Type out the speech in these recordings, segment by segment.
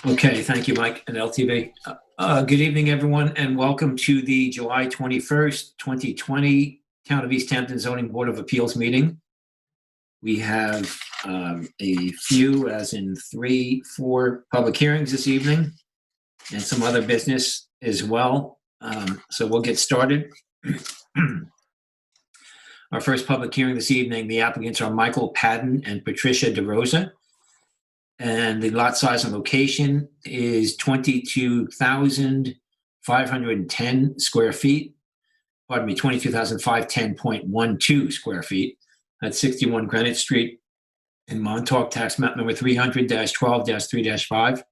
Okay, thank you, Mike and LTV. Good evening, everyone, and welcome to the July 21st, 2020 Town of East Hampton Zoning Board of Appeals meeting. We have a few, as in 3-4 public hearings this evening, and some other business as well. So we'll get started. Our first public hearing this evening, the applicants are Michael Padden and Patricia DeRosa. And the lot size and location is 22,510 square feet. Pardon me, 22,510.12 square feet. That's 61 Greenwich Street in Montauk, tax map number 300-12-3-5.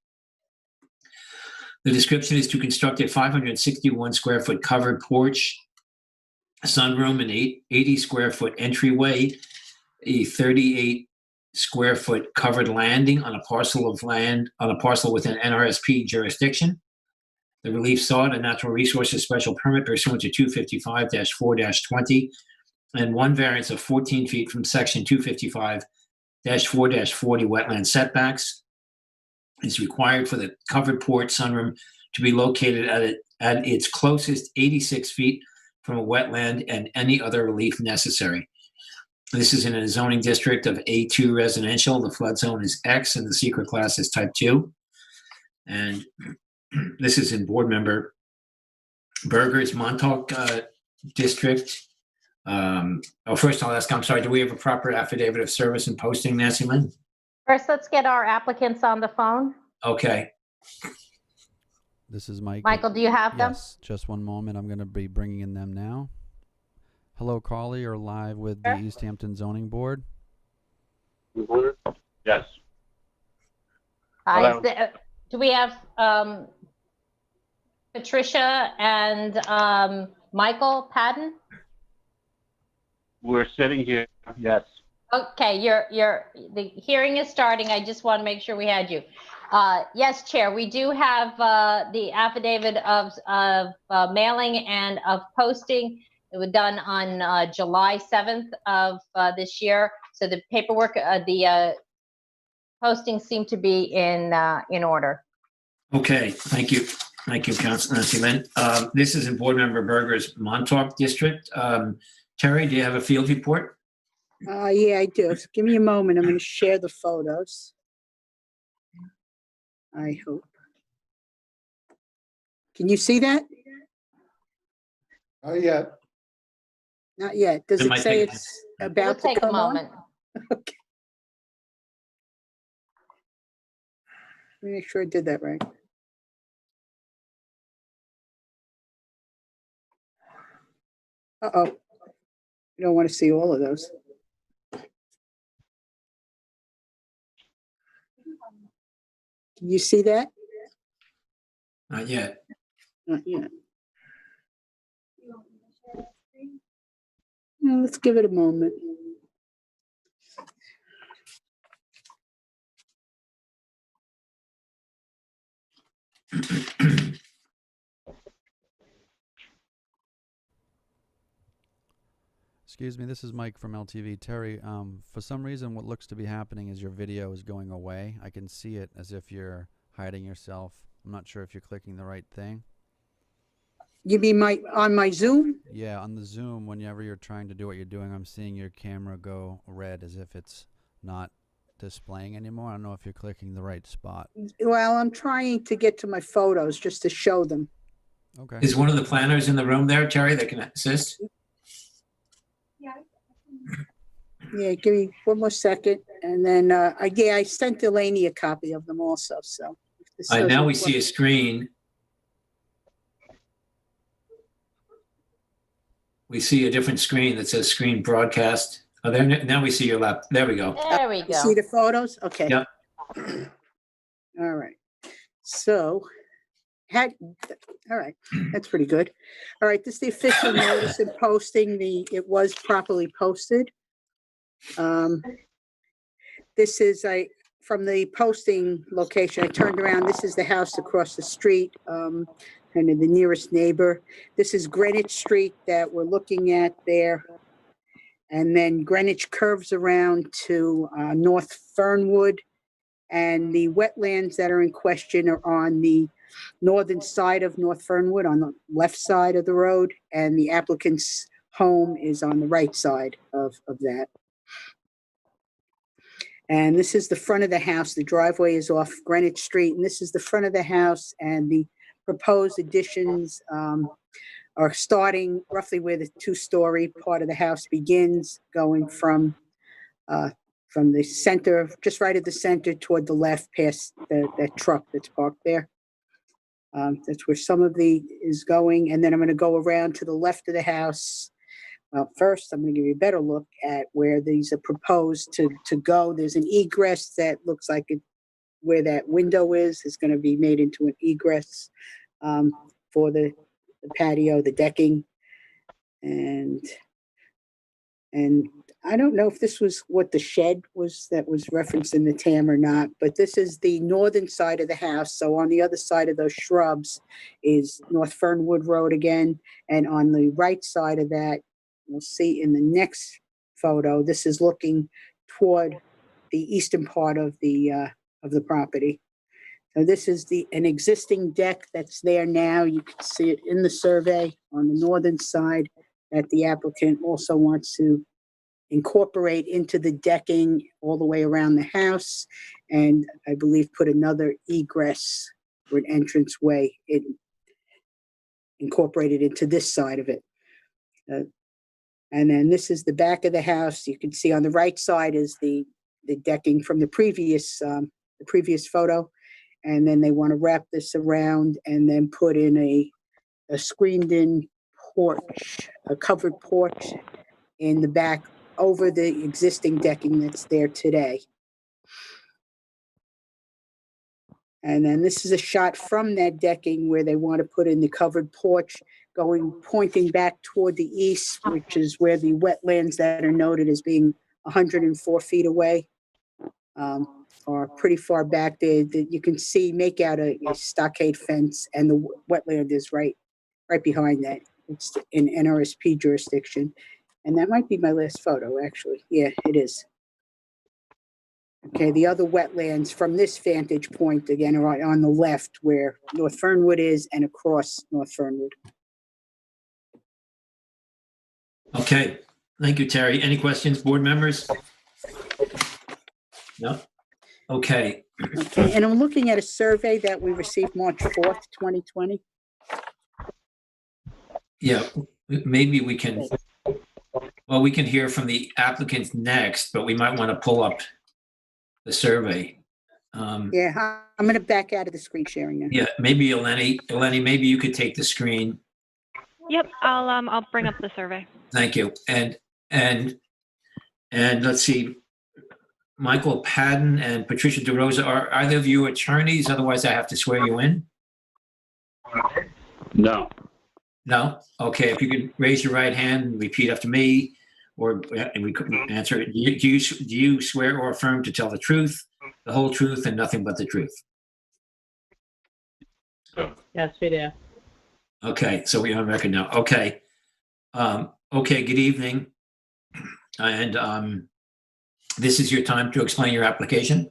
The description is to construct a 561 square foot covered porch, sunroom, an 80 square foot entryway, a 38 square foot covered landing on a parcel of land within NRSP jurisdiction. The relief sought a natural resources special permit pursuant to 255-4-20 and one variance of 14 feet from section 255-4-40 wetland setbacks is required for the covered porch sunroom to be located at its closest 86 feet from a wetland and any other relief necessary. This is in a zoning district of A2 residential. The flood zone is X and the secret class is type 2. And this is in board member Berger's Montauk district. First I'll ask, I'm sorry, do we have a proper affidavit of service and posting, Nancy Lynn? First, let's get our applicants on the phone. Okay. This is Mike. Michael, do you have them? Yes, just one moment. I'm going to be bringing in them now. Hello, Carly. You're live with the East Hampton Zoning Board. Yes. Hi. Do we have Patricia and Michael Padden? We're sitting here. Yes. Okay, the hearing is starting. I just want to make sure we had you. Yes, Chair, we do have the affidavit of mailing and of posting. It was done on July 7th of this year. So the paperwork, the postings seem to be in order. Okay, thank you. Thank you, Councilor Nancy Lynn. This is in board member Berger's Montauk district. Terry, do you have a field report? Yeah, I do. Give me a moment. I'm going to share the photos. I hope. Can you see that? Oh, yeah. Not yet. Does it say it's about to come on? We'll take a moment. Okay. Let me make sure I did that right. Uh-oh. You don't want to see all of those. Can you see that? Not yet. Not yet. Well, let's give it a moment. Excuse me, this is Mike from LTV. Terry, for some reason what looks to be happening is your video is going away. I can see it as if you're hiding yourself. I'm not sure if you're clicking the right thing. You mean on my Zoom? Yeah, on the Zoom, whenever you're trying to do what you're doing, I'm seeing your camera go red as if it's not displaying anymore. I don't know if you're clicking the right spot. Well, I'm trying to get to my photos just to show them. Okay. Is one of the planners in the room there, Terry, that can assist? Yeah, give me one more second. And then, I sent Delaney a copy of them also, so. Now we see a screen. We see a different screen that says screen broadcast. Oh, there, now we see your lap. There we go. There we You go. see the photos? Okay. Yep. All right. So, all right, that's pretty good. All right, this is the official notice and posting. It was properly posted. This is from the posting location. I turned around. This is the house across the street, kind of the nearest neighbor. This is Greenwich Street that we're looking at there. And then Greenwich curves around to North Fernwood. And the wetlands that are in question are on the northern side of North Fernwood, on the left side of the road, and the applicant's home is on the right side of that. And this is the front of the house. The driveway is off Greenwich Street, and this is the front of the house, and the proposed additions are starting roughly where the two-story part of the house begins, going from the center, just right at the center toward the left past that truck that's parked there. That's where some of the is going. And then I'm going to go around to the left of the house. Well, first, I'm going to give you a better look at where these are proposed to go. There's an egress that looks like where that window is going to be made into an egress for the patio, the decking. And I don't know if this was what the shed was that was referenced in the TAM or not, but this is the northern side of the house. So on the other side of those shrubs is North Fernwood Road again. And on the right side of that, we'll see in the next photo, this is looking toward the eastern part of the property. So this is an existing deck that's there now. You can see it in the survey on the northern side that the applicant also wants to incorporate into the decking all the way around the house, and I believe put another egress or an entranceway incorporated into this side of it. And then this is the back of the house. You can see on the right side is the decking from the previous photo, and then they want to wrap this around and then put in a screened-in porch, a covered porch in the back over the existing decking that's there today. And then this is a shot from that decking where they want to put in the covered porch pointing back toward the east, which is where the wetlands that are noted as being 104 feet away are pretty far back there. You can make out a stockade fence, and the wetland is right behind that. It's in NRSP jurisdiction. And that might be my last photo, actually. Yeah, it is. Okay, the other wetlands from this vantage point, again, are on the left where North Fernwood is and across North Fernwood. Okay, thank you, Terry. Any questions, board members? No? Okay. Okay, and I'm looking at a survey that we received March 4th, 2020. Yeah, maybe we can, well, we can hear from the applicants next, but we might want to pull up the survey. Yeah, I'm going to back out of the screen sharing now. Yeah, maybe Eleni, maybe you could take the screen. Yep, I'll bring up the survey. Thank you. And let's see, Michael Padden and Patricia DeRosa, are either of you attorneys? Otherwise, I have to swear you in. No. No? Okay, if you could raise your right hand and repeat after me, and we could answer it. Do you swear or affirm to tell the truth, the whole truth, and nothing but the truth? Yes, we do. Okay, so we're on record now. Okay. Okay, good evening. And this is your time to explain your application.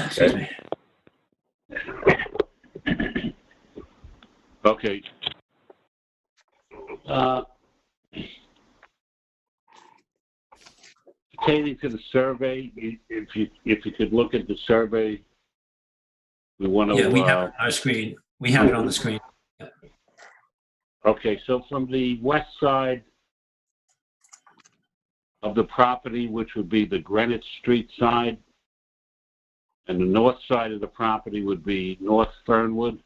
Excuse me. Okay. Pertaining to the survey, if you could look at the survey, we want to. Yeah, we have it on our screen. We have it on the screen. Okay, so from the west side of the property, which would be the Greenwich Street side, and the north side of the property would be North Fernwood.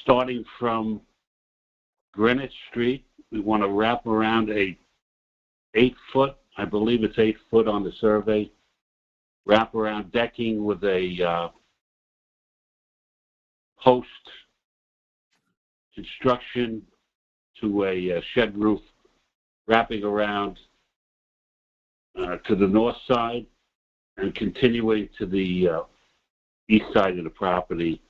Starting from Greenwich Street, we want to wrap around a 8-foot, I believe it's 8 foot on the survey, wrap around decking with a post construction to a shed roof, wrapping around to the north side and continuing to the east side of the property,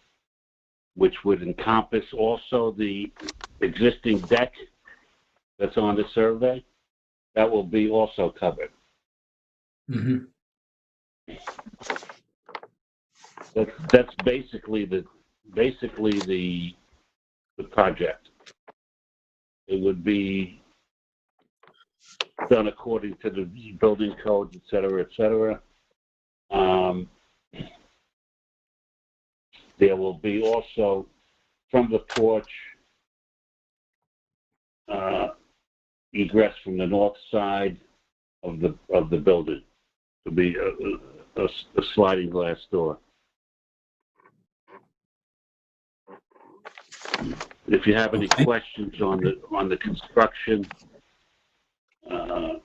which would encompass also the existing deck that's on the survey. that will be also covered. Mhm. That's basically the project. It would be done according to the building codes, et cetera, et cetera. There will be also from the porch egress from the north side of the building. To be a sliding glass door. If you have any questions on the construction, I'd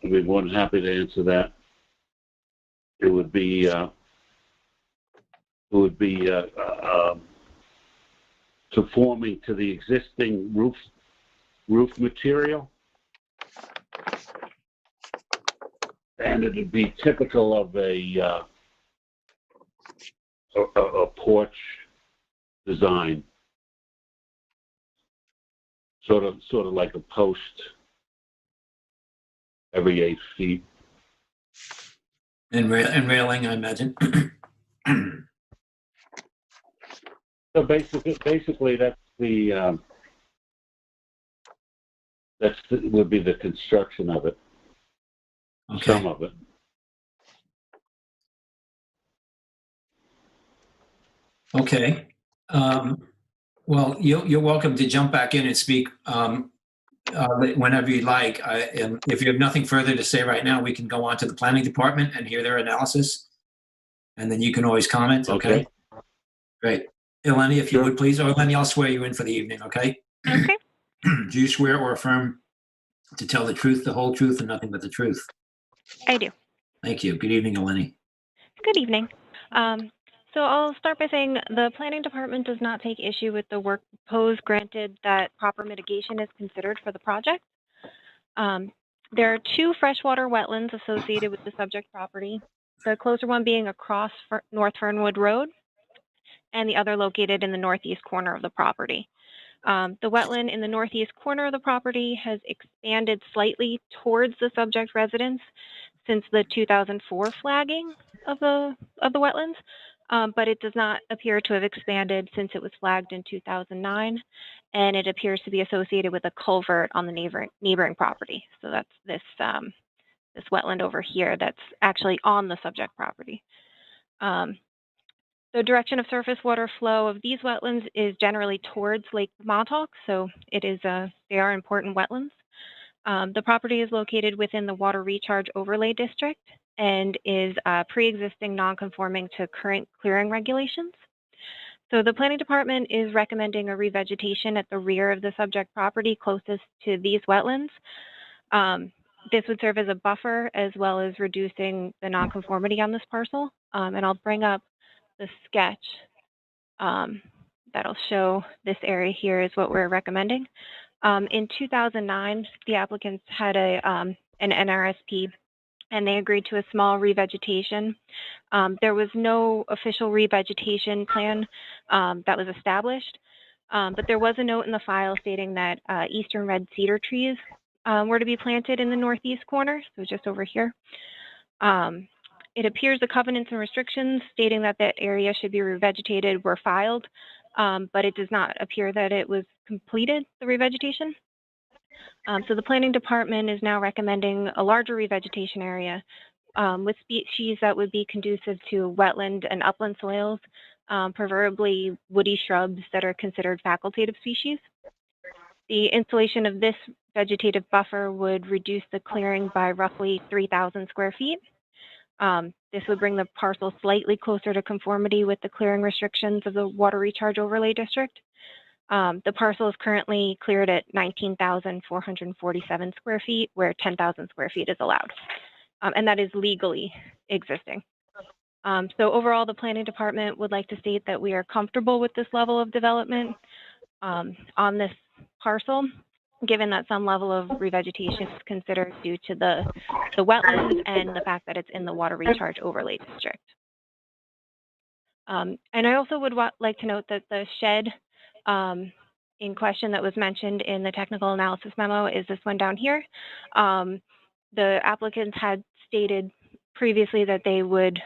be more than happy to answer that. It would be conforming to the existing roof material, and it would be typical of a porch design, sort of like a post every 8 feet. And railing, I imagine. So basically, would be the construction of it. Okay. Some of it. Okay. Well, you're welcome to jump back in and speak whenever you like. And if you have nothing further to say right now, we can go on to the planning department and hear their analysis. And then you can always comment, okay? Great. Eleni, if you would please, or Eleni, I'll swear you in for the evening, okay? Okay. Do you swear or affirm to tell the truth, the whole truth, and nothing but the truth? I do. Thank you. Good evening, Eleni. Good evening. So I'll start by saying the planning department does not take issue with the work proposed, granted that proper mitigation is considered for the project. There are 2 freshwater wetlands associated with the subject property, the closer one being across North Fernwood Road, and the other located in the northeast corner of the property. The wetland in the northeast corner of the property has expanded slightly towards the subject residence since the 2004 flagging of the wetlands, but it does not appear to have expanded since it was flagged in 2009, and it appears to be associated with a culvert on the neighboring property. So that's this wetland over here that's actually on the subject property. The direction of surface water flow of these wetlands is generally towards Lake Montauk, so they are important wetlands. The property is located within the Water Recharge Overlay District and is pre-existing non-conforming to current clearing regulations. So the planning department is recommending a revegetation at the rear of the subject property closest to these wetlands. This would serve as a buffer as well as reducing the nonconformity on this parcel. And I'll bring up the sketch that'll show this area here is what we're recommending. In 2009, the applicants had an NRSP, and they agreed to a small revegetation. There was no official revegetation plan that was established, but there was a note in the file stating that eastern red cedar trees were to be planted in the northeast corner, so just over here. It appears the covenants and restrictions stating that that area should be revegetated were filed, but it does not appear that it was completed, the revegetation. So the planning department is now recommending a larger revegetation area with species that would be conducive to wetland and upland soils, preferably woody shrubs that are considered facultative species. The installation of this vegetative buffer would reduce the clearing by roughly 3,000 square feet. This would bring the parcel slightly closer to conformity with the clearing restrictions of the Water Recharge Overlay District. The parcel is currently cleared at 19,447 square feet, where 10,000 square feet is allowed. And that is legally existing. So overall, the planning department would like to state that we are comfortable with this level of development on this parcel, given that some level of revegetation is considered due to the wetlands and the fact that it's in the Water Recharge Overlay District. And I also would like to note that the shed in question that was mentioned in the technical analysis memo is this one down here. The applicants had stated previously that they would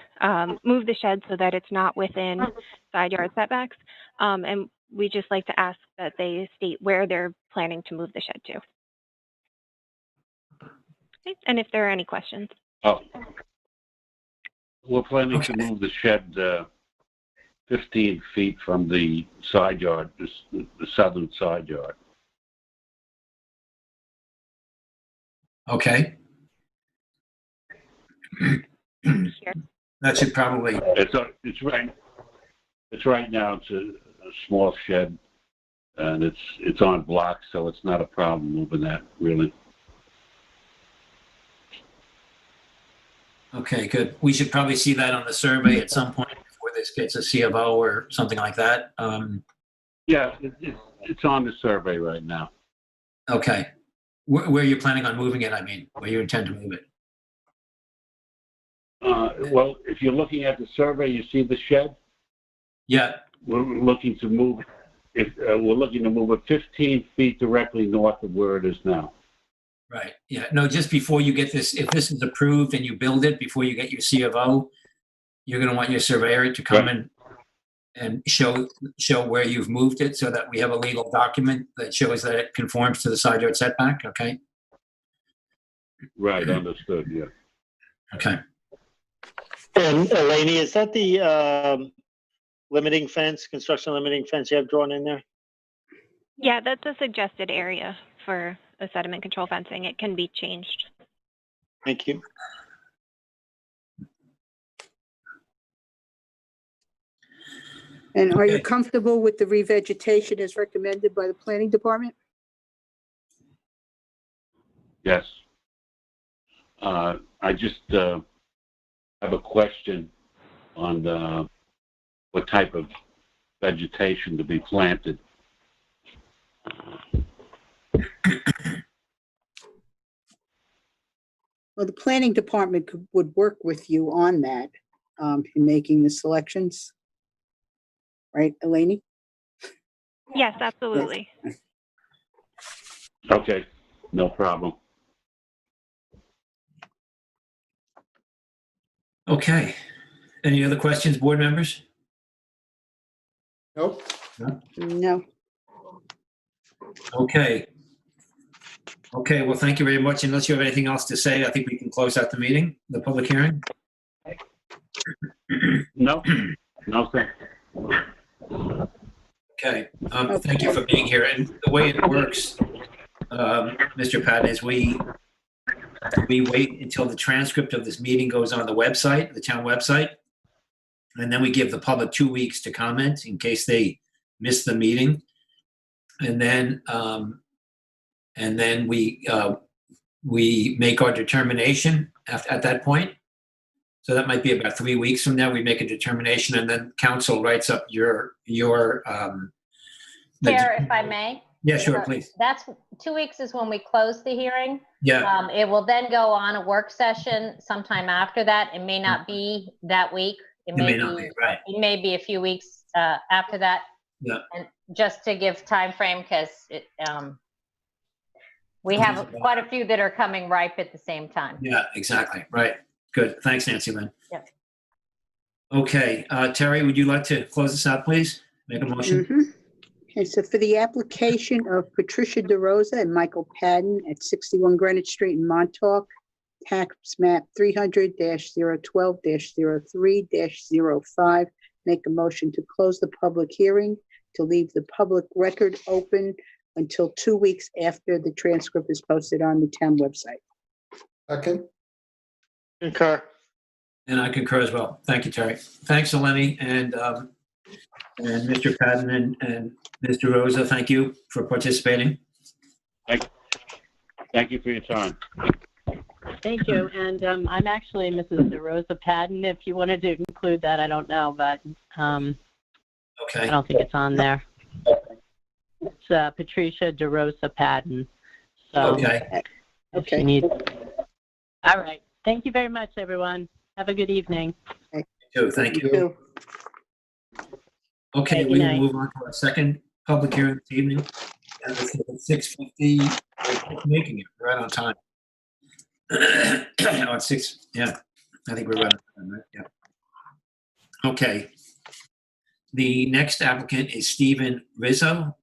move the shed so that it's not within side yard setbacks. And we just like to ask that they state where they're planning to move the shed to. Okay. And if there are any questions. Oh, we're planning to move the shed 15 feet from the side yard, the southern side yard. Okay. Here. That should probably, It's right now. It's a small shed, and it's on blocks, so it's not a problem moving that really. okay, good. We should probably see that on the survey at some point before this gets a C of O or something like that. Yeah, it's on the survey right now. Okay. Where are you planning on moving it, I mean, where you intend to move it? Well, if you're looking at the survey, you see the shed. Yeah, We're looking to move. We're looking to move it 15 feet directly north of where it is now. right. Yeah, no, just before you get this, if this is approved and you build it, before you get your C of O, you're going to want your surveyor to come in and show where you've moved it so that we have a legal document that shows that it conforms to the side yard setback, okay? Right, understood, yeah. Okay. And Eleni, is that the limiting fence, construction limiting fence you have drawn in there? Yeah, that's a suggested area for a sediment control fencing. It can be changed. Thank you. And are you Okay. comfortable with the revegetation as recommended by the planning department? Yes. I just have a question on what type of vegetation to be planted. Well, the planning department would work with you on that in making the selections. Right, Eleni? Yes, absolutely. Okay, no problem. Okay. Any other questions, board members? Nope. No. Okay. Okay, well, thank you very much. Unless you have anything else to say, I think we can close out the meeting, the public hearing. No, no, thank you. Okay, thank you for being here. And the way it works, Mr. Patton, is we wait until the transcript of this meeting goes on the website, the town website, and then we give the public 2 weeks to comment in case they miss the meeting. And then we make our determination at that point. So that might be about 3 weeks from now. We make a determination, and then council writes up your. Chair, if I may. Yeah, sure, please. That's 2 weeks is when we close the hearing. Yeah. It will then go on a work session sometime after that. It may not be that week. It may not be, right. It may be a few weeks after that. Yeah. And just to give time frame, because we have quite a few that are coming ripe at the same time. Yeah, exactly. Right. Good. Thanks, Nancy Lynn. Yep. Okay, Terry, would you like to close this out, please? Make a motion. Okay, so for the application of Patricia DeRosa and Michael Padden at 61 Greenwich Street in Montauk, tax map 300-012-03-05, make a motion to close the public hearing, to leave the public record open until 2 weeks after the transcript is posted on the town website. Second. Concur. And I concur as well. Thank you, Terry. Thanks, Eleni, and Mr. Padden and Mr. Rosa, thank you for participating. Thank you for your time. Thank you. And I'm actually Mrs. DeRosa Padden. If you wanted to include that, I don't know, but I Okay. don't think it's on there. It's Patricia DeRosa Padden. So Okay. Okay. you need. All right. Thank you very much, everyone. Have a good evening. Thank you. You too. Okay, Good we will night. move on to our second public hearing this evening. And it's at 6:50, we're making it right on time. Oh, it's 6, yeah, I think we're right on time, right? Yeah. Okay. The next applicant is Stephen Rizzo,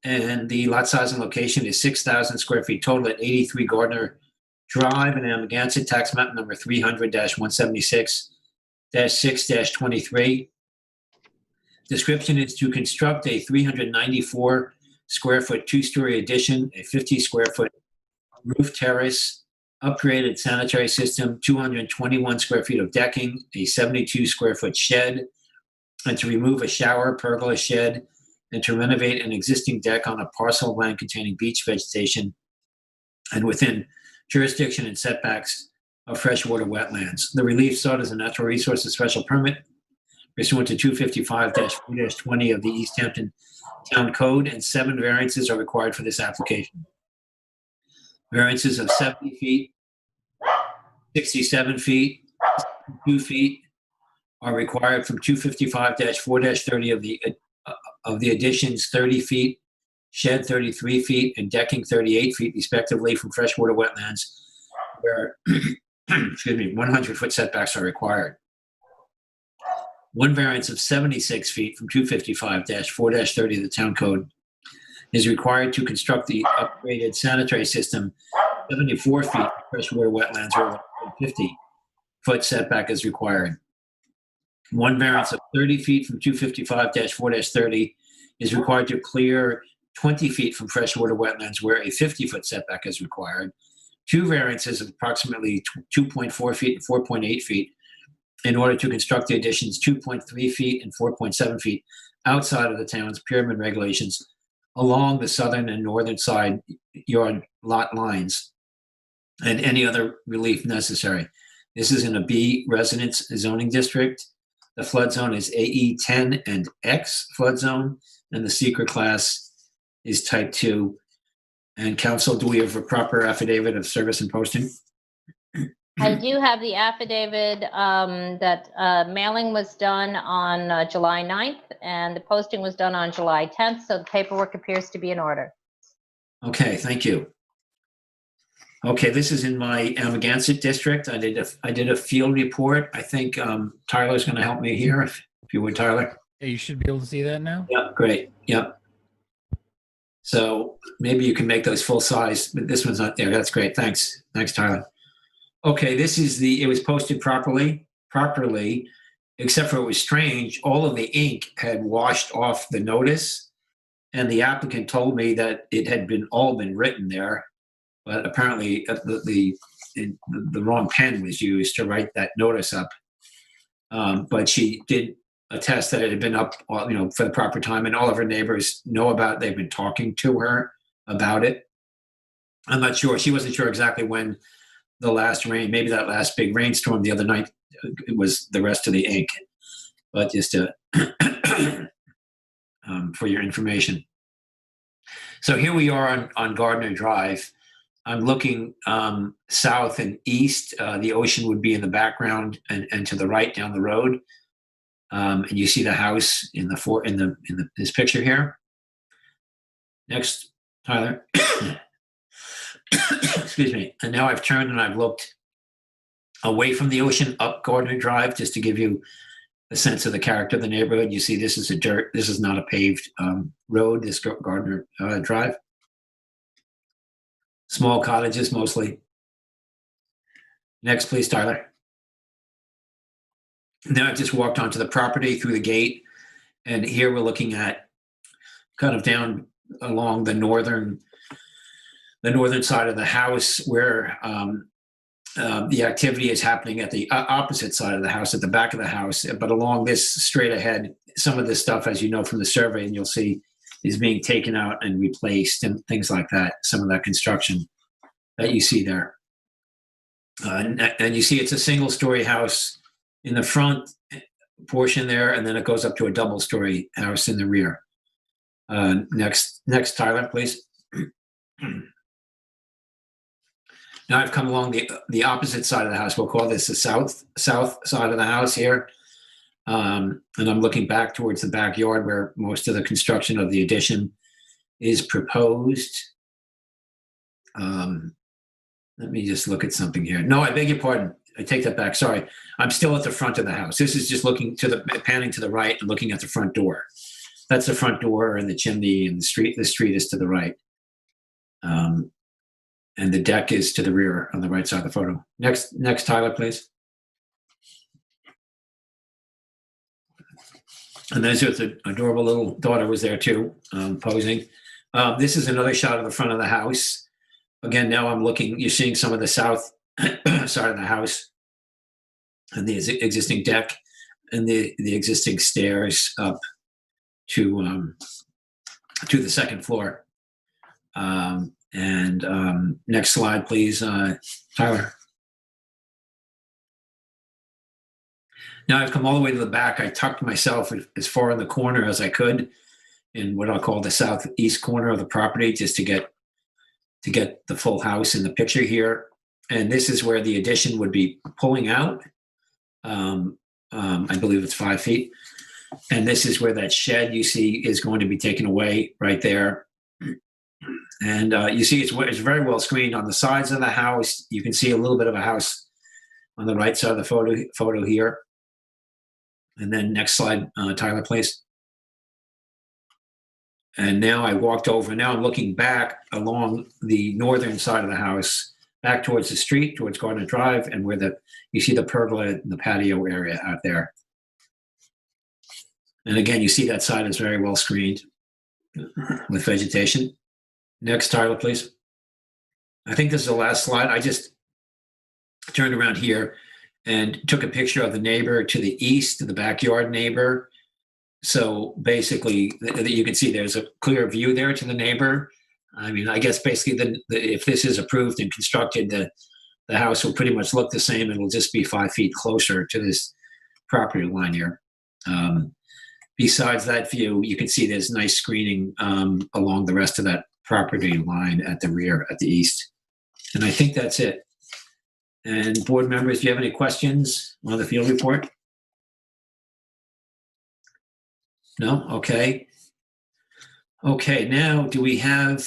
and the lot size and location is 6,000 square feet total at 83 Gardner Drive in Amagansett, tax map number 300-176-6-23. Description is to construct a 394 square foot two-story addition, a 50 square foot roof terrace, upgraded sanitary system, 221 square feet of decking, a 72 square foot shed, and to remove a shower, pergola shed, and to renovate an existing deck on a parcel of land containing beach vegetation and within jurisdiction and setbacks of freshwater wetlands. The relief sought is a natural resources special permit pursuant to 255-4-20 of the East Hampton Town Code, and 7 variances are required for this application. Variances of 70 feet, 67 feet, 2 feet are required from 255-4-30 of the additions, 30 feet, shed 33 feet, and decking 38 feet respectively from freshwater wetlands, where 100-foot setbacks are required. 1 variance of 76 feet from 255-4-30 of the Town Code is required to construct the upgraded sanitary system 74 feet from freshwater wetlands, where 50-foot setback is required. 1 variance of 30 feet from 255-4-30 is required to clear 20 feet from freshwater wetlands, where a 50-foot setback is required. 2 variances of approximately 2.4 feet and 4.8 feet in order to construct the additions 2.3 feet and 4.7 feet outside of the town's pyramid regulations along the southern and northern side yard lot lines, and any other relief necessary. This is in a B residence zoning district. The flood zone is AE 10 and X flood zone, and the secret class is type 2. And council, do we have a proper affidavit of service and posting? I do have the affidavit that mailing was done on July 9th, and the posting was done on July 10th, so the paperwork appears to be in order. Okay, thank you. Okay, this is in my Amagansett district. I did a field report. I think Tyler's going to help me here, if you would, Tyler. Yeah, you should be able to see that now. Yeah, great. Yep. So maybe you can make those full size, but this one's not there. That's great. Thanks. Thanks, Tyler. Okay, this is it was posted properly, except for it was strange. All of the ink had washed off the notice, and the applicant told me that it had all been written there, but apparently the wrong pen was used to write that notice up. But she did attest that it had been up, for the proper time, and all of her neighbors know about it. They've been talking to her about it. I'm not sure. She wasn't sure exactly when the last rain, maybe that last big rainstorm the other night, it was the rest of the ink. But just to, for your information. So here we are on Gardner Drive. I'm looking south and east. The ocean would be in the background, and to the right down the road. And you see the house in this picture here. Next, Tyler. Excuse me. And now I've turned and I've looked away from the ocean up Gardner Drive, just to give you a sense of the character of the neighborhood. You see, this is this is not a paved road, this Gardner Drive. Small cottages mostly. Next, please, Tyler. Now I've just walked onto the property through the gate, and here we're looking at kind of down along the northern side of the house, where the activity is happening at the opposite side of the house, at the back of the house. But along this straight ahead, some of this stuff, as you know from the survey, and you'll see, is being taken out and replaced and things like that. Some of that construction that you see there. And you see it's a single-story house in the front portion there, and then it goes up to a double-story house in the rear. Next, Tyler, please. Now I've come along the opposite side of the house. We'll call this the south side of the house here. And I'm looking back towards the backyard where most of the construction of the addition is proposed. Let me just look at something here. No, I beg your pardon. I take that back. Sorry. I'm still at the front of the house. This is just looking to the, panning to the right and looking at the front door. That's the front door and the chimney and the street. The street is to the right. And the deck is to the rear on the right side of the photo. Next, Tyler, please. And there's an adorable little daughter was there too, posing. This is another shot of the front of the house. Again, now I'm looking, you're seeing some of the south side of the house and the existing deck and the existing stairs up to the second floor. Next slide, please, Tyler. Now I've come all the way to the back. I tucked myself as far in the corner as I could in what I'll call the southeast corner of the property, just to get the full house in the picture here. And this is where the addition would be pulling out. I believe it's 5 feet. And this is where that shed you see is going to be taken away right there. And you see it's very well screened on the sides of the house. You can see a little bit of a house on the right side of the photo here. And then next slide, Tyler, please. And now I walked over. Now I'm looking back along the northern side of the house, back towards the street, towards Gardner Drive, and where you see the pergola and the patio area out there. And again, you see that side is very well screened with vegetation. Next, Tyler, please. I think this is the last slide. I just turned around here and took a picture of the neighbor to the east, the backyard neighbor. So basically, you can see there's a clear view there to the neighbor. I mean, I guess basically, if this is approved and constructed, the house will pretty much look the same. It'll just be 5 feet closer to this property line here. Besides that view, you can see there's nice screening along the rest of that property line at the rear, at the east. And I think that's it. And board members, do you have any questions on the field report? No? Okay. Okay, now do we have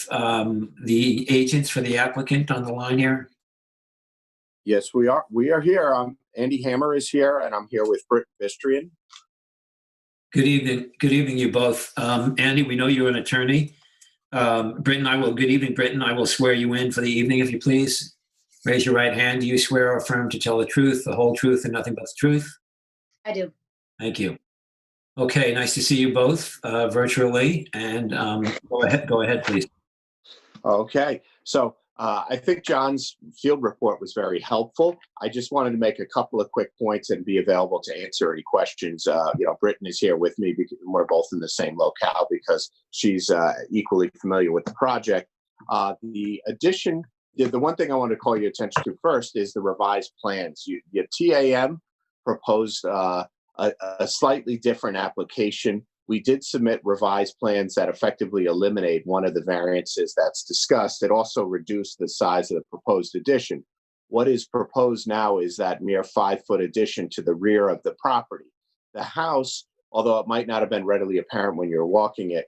the agents for the applicant on the line here? Yes, we are. We are here. Andy Hammer is here, and I'm here with Britt Bistrian. Good evening. Good evening, you both. Andy, we know you're an attorney. Britton, good evening, Britton. I will swear you in for the evening, if you please. Raise your right hand. Do you swear or affirm to tell the truth, the whole truth, and nothing but the truth? I do. Thank you. Okay, nice to see you both virtually. And go ahead, please. Okay, so I think John's field report was very helpful. I just wanted to make a couple of quick points and be available to answer any questions. Britton is here with me because we're both in the same locale because she's equally familiar with the project. The addition, the one thing I want to call your attention to first is the revised plans. Your TAM proposed a slightly different application. We did submit revised plans that effectively eliminate one of the variances that's discussed. It also reduced the size of the proposed addition. What is proposed now is that mere 5-foot addition to the rear of the property. The house, although it might not have been readily apparent when you're walking it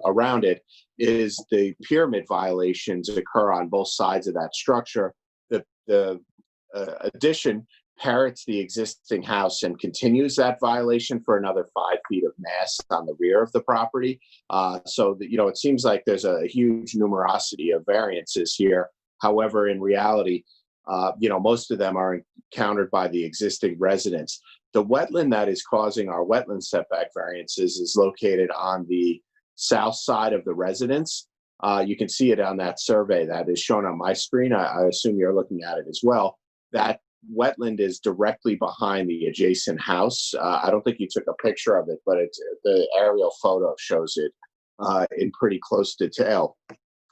around it, is the pyramid violations occur on both sides of that structure. The addition parrots the existing house and continues that violation for another 5 feet of mass on the rear of the property. So that, it seems like there's a huge numerosity of variances here. However, in reality, most of them are encountered by the existing residents. The wetland that is causing our wetland setback variances is located on the south side of the residence. You can see it on that survey that is shown on my screen. I assume you're looking at it as well. That wetland is directly behind the adjacent house. I don't think you took a picture of it, but the aerial photo shows it in pretty close detail.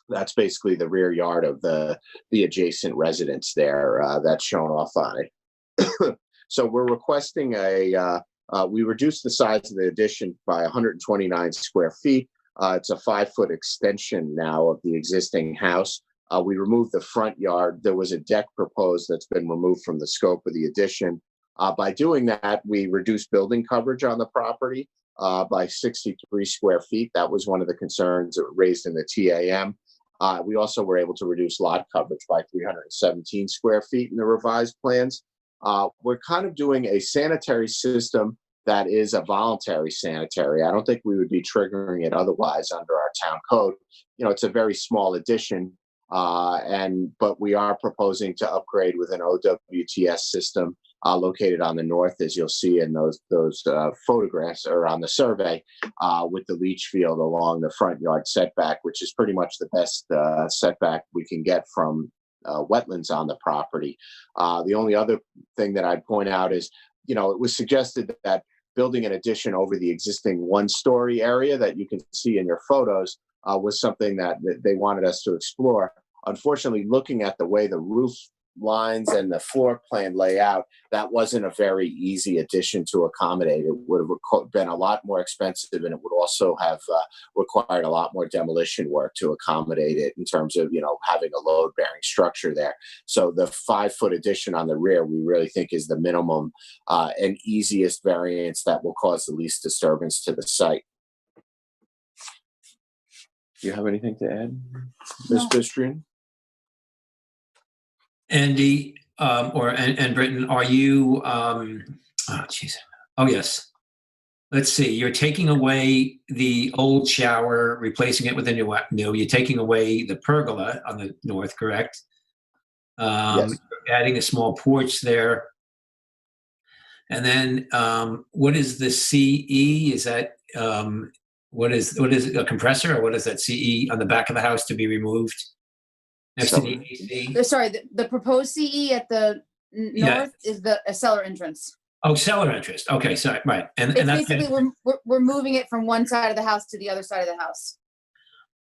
That's basically the rear yard of the adjacent residence there. That's shown off on it. So we're requesting we reduced the size of the addition by 129 square feet. It's a 5-foot extension now of the existing house. We removed the front yard. There was a deck proposed that's been removed from the scope of the addition. By doing that, we reduced building coverage on the property by 63 square feet. That was one of the concerns raised in the TAM. We also were able to reduce lot coverage by 317 square feet in the revised plans. We're kind of doing a sanitary system that is a voluntary sanitary. I don't think we would be triggering it otherwise under our town code. You know, it's a very small addition, but we are proposing to upgrade with an OWTS system located on the north, as you'll see in those photographs or on the survey, with the leach field along the front yard setback, which is pretty much the best setback we can get from wetlands on the property. The only other thing that I'd point out is, you know, it was suggested that building an addition over the existing one-story area that you can see in your photos was something that they wanted us to explore. Unfortunately, looking at the way the roof lines and the floor plan layout, that wasn't a very easy addition to accommodate. It would have been a lot more expensive, and it would also have required a lot more demolition work to accommodate it in terms of, you know, having a load-bearing structure there. So the 5-foot addition on the rear, we really think is the minimum and easiest variance that will cause the least disturbance to the site. Do you have anything to add, Ms. Bistrian? Andy, and Britton, are you, oh yes. Let's see, you're taking away the old shower, replacing it with a new. You're taking away the pergola on the north, correct? Yes. Adding a small porch there. And then what is the CE? Is that, what is a compressor, or what is that CE on the back of the house to be removed? Next to the AC? Sorry, the proposed CE at the north is a cellar entrance. Oh, cellar entrance. Okay, sorry, right. And It's that's basically we're moving it from one side of the house to the other side of the house.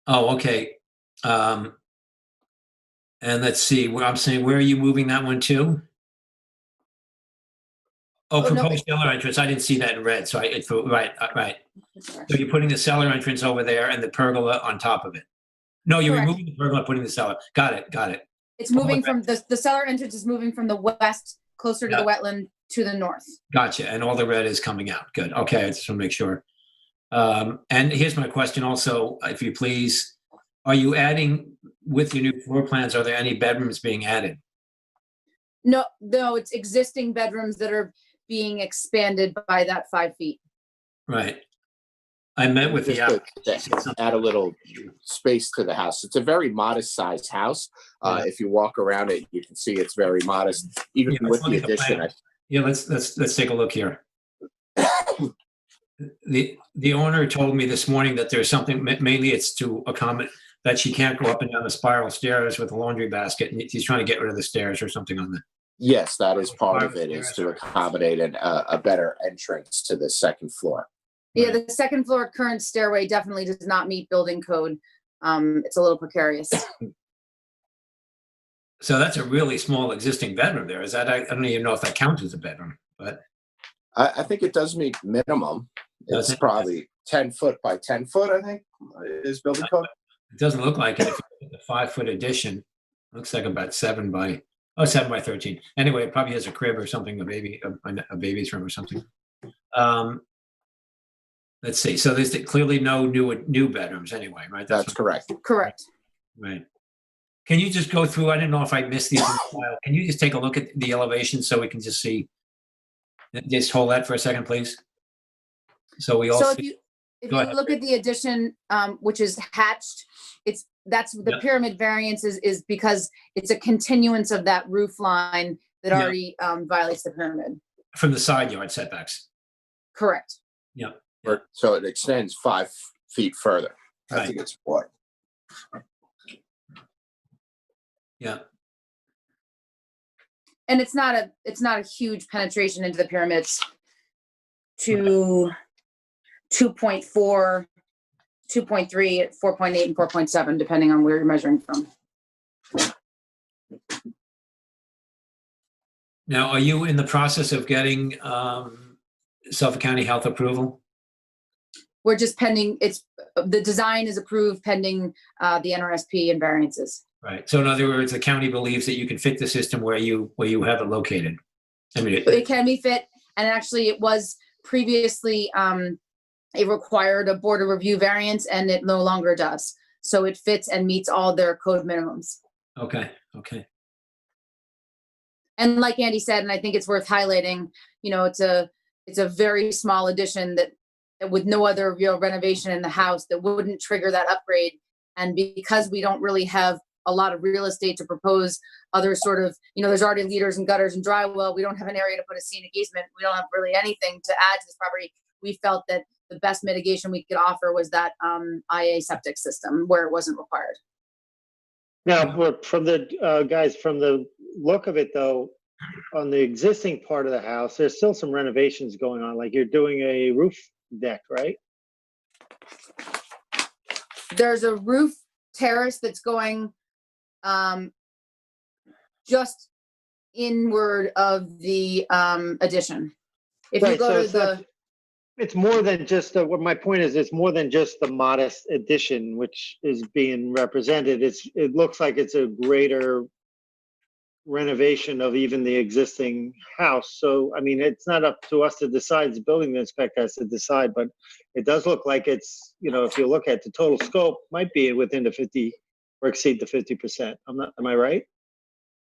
Oh, okay. And let's see. I'm saying, where are you moving that one to? Oh, proposed cellar entrance. I didn't see that in red. So right. So you're putting the cellar entrance over there and the pergola on top of it. No, you're Correct. removing the pergola, putting the cellar. Got it. It's moving from the cellar entrance is moving from the west closer to the wetland to the north. Gotcha. And all the red is coming out. Good. Okay, I just want to make sure. And here's my question also, if you please. Are you adding, with your new floor plans, are there any bedrooms being added? No, it's existing bedrooms that are being expanded by that 5 feet. Right. I met with the to add a little space to the house. It's a very modest sized house. If you walk around it, you can see it's very modest, even with the addition. Let's take a look here. The owner told me this morning that there's something, mainly it's to accommodate that she can't go up and down the spiral stairs with a laundry basket, and he's trying to get rid of the stairs or something on the. Yes, that is part of it, is to accommodate a better entrance to the second floor. Yeah, the second floor current stairway definitely does not meet building code. It's a little precarious. So that's a really small existing bedroom there. Is that, I don't even know if that counts as a bedroom, but. I think it does meet minimum. It's probably 10 foot by 10 foot, I think, is building code. It doesn't look like it. If you look at the 5-foot addition, looks like about 7 by 13. Anyway, it probably has a crib or something, a baby's room or something. Let's see. So there's clearly no new bedrooms anyway, right? That's correct. Correct. Right. Can you just go through? I didn't know if I missed these in the file. Can you just take a look at the elevation so we can just see? Just hold that for a second, please. So we all. So see. if you look at the addition, which is hatched, that's the pyramid variance is because it's a continuance of that roof line that already violates the pyramid. From the side yard setbacks. Correct. Yeah. So it extends 5 feet further. Right. I think it's what? Yeah. And it's not a huge penetration into the pyramids. 2.4, 2.3, 4.8, and 4.7, depending on where you're measuring from. Now, are you in the process of getting Suffolk County Health approval? We're just pending. The design is approved pending the NRSP and variances. Right. So in other words, the county believes that you can fit the system where you have it located, I mean, It can be fit, and actually it was previously, it required a board of review variance, and it no longer does. So it fits and meets all their code minimums. okay, okay. And like Andy said, and I think it's worth highlighting, you know, it's a very small addition that with no other real renovation in the house that wouldn't trigger that upgrade. And because we don't really have a lot of real estate to propose other sort of, you know, there's already leaders and gutters and drywall. We don't have an area to put a scenic easement. We don't have really anything to add to this property. We felt that the best mitigation we could offer was that IA septic system where it wasn't required. Now, but from the guys, from the look of it though, on the existing part of the house, there's still some renovations going on. Like you're doing a roof deck, right? There's a roof terrace that's going just inward of the addition. If you Right, go so to it's the, not- it's more than just what my point is, it's more than just the modest addition which is being represented. It looks like it's a greater renovation of even the existing house. So, I mean, it's not up to us to decide, the building inspector has to decide, but it does look like it's, you know, if you look at the total scope, might be within the 50 or exceed the 50%. Am I right?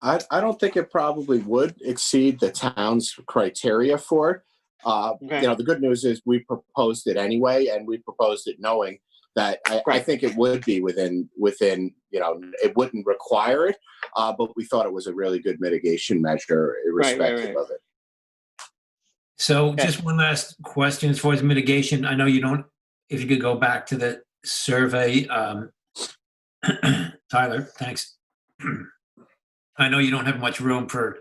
I don't think it probably would exceed the town's criteria for it. Okay. You know, the good news is we proposed it anyway, and we proposed it knowing that I think it would be within, you know, it wouldn't require it, but we thought it was a really good mitigation measure irrespective of it. So just one last question as far as mitigation. I know you don't, if you could go back to the survey, Tyler, thanks. I know you don't have much room for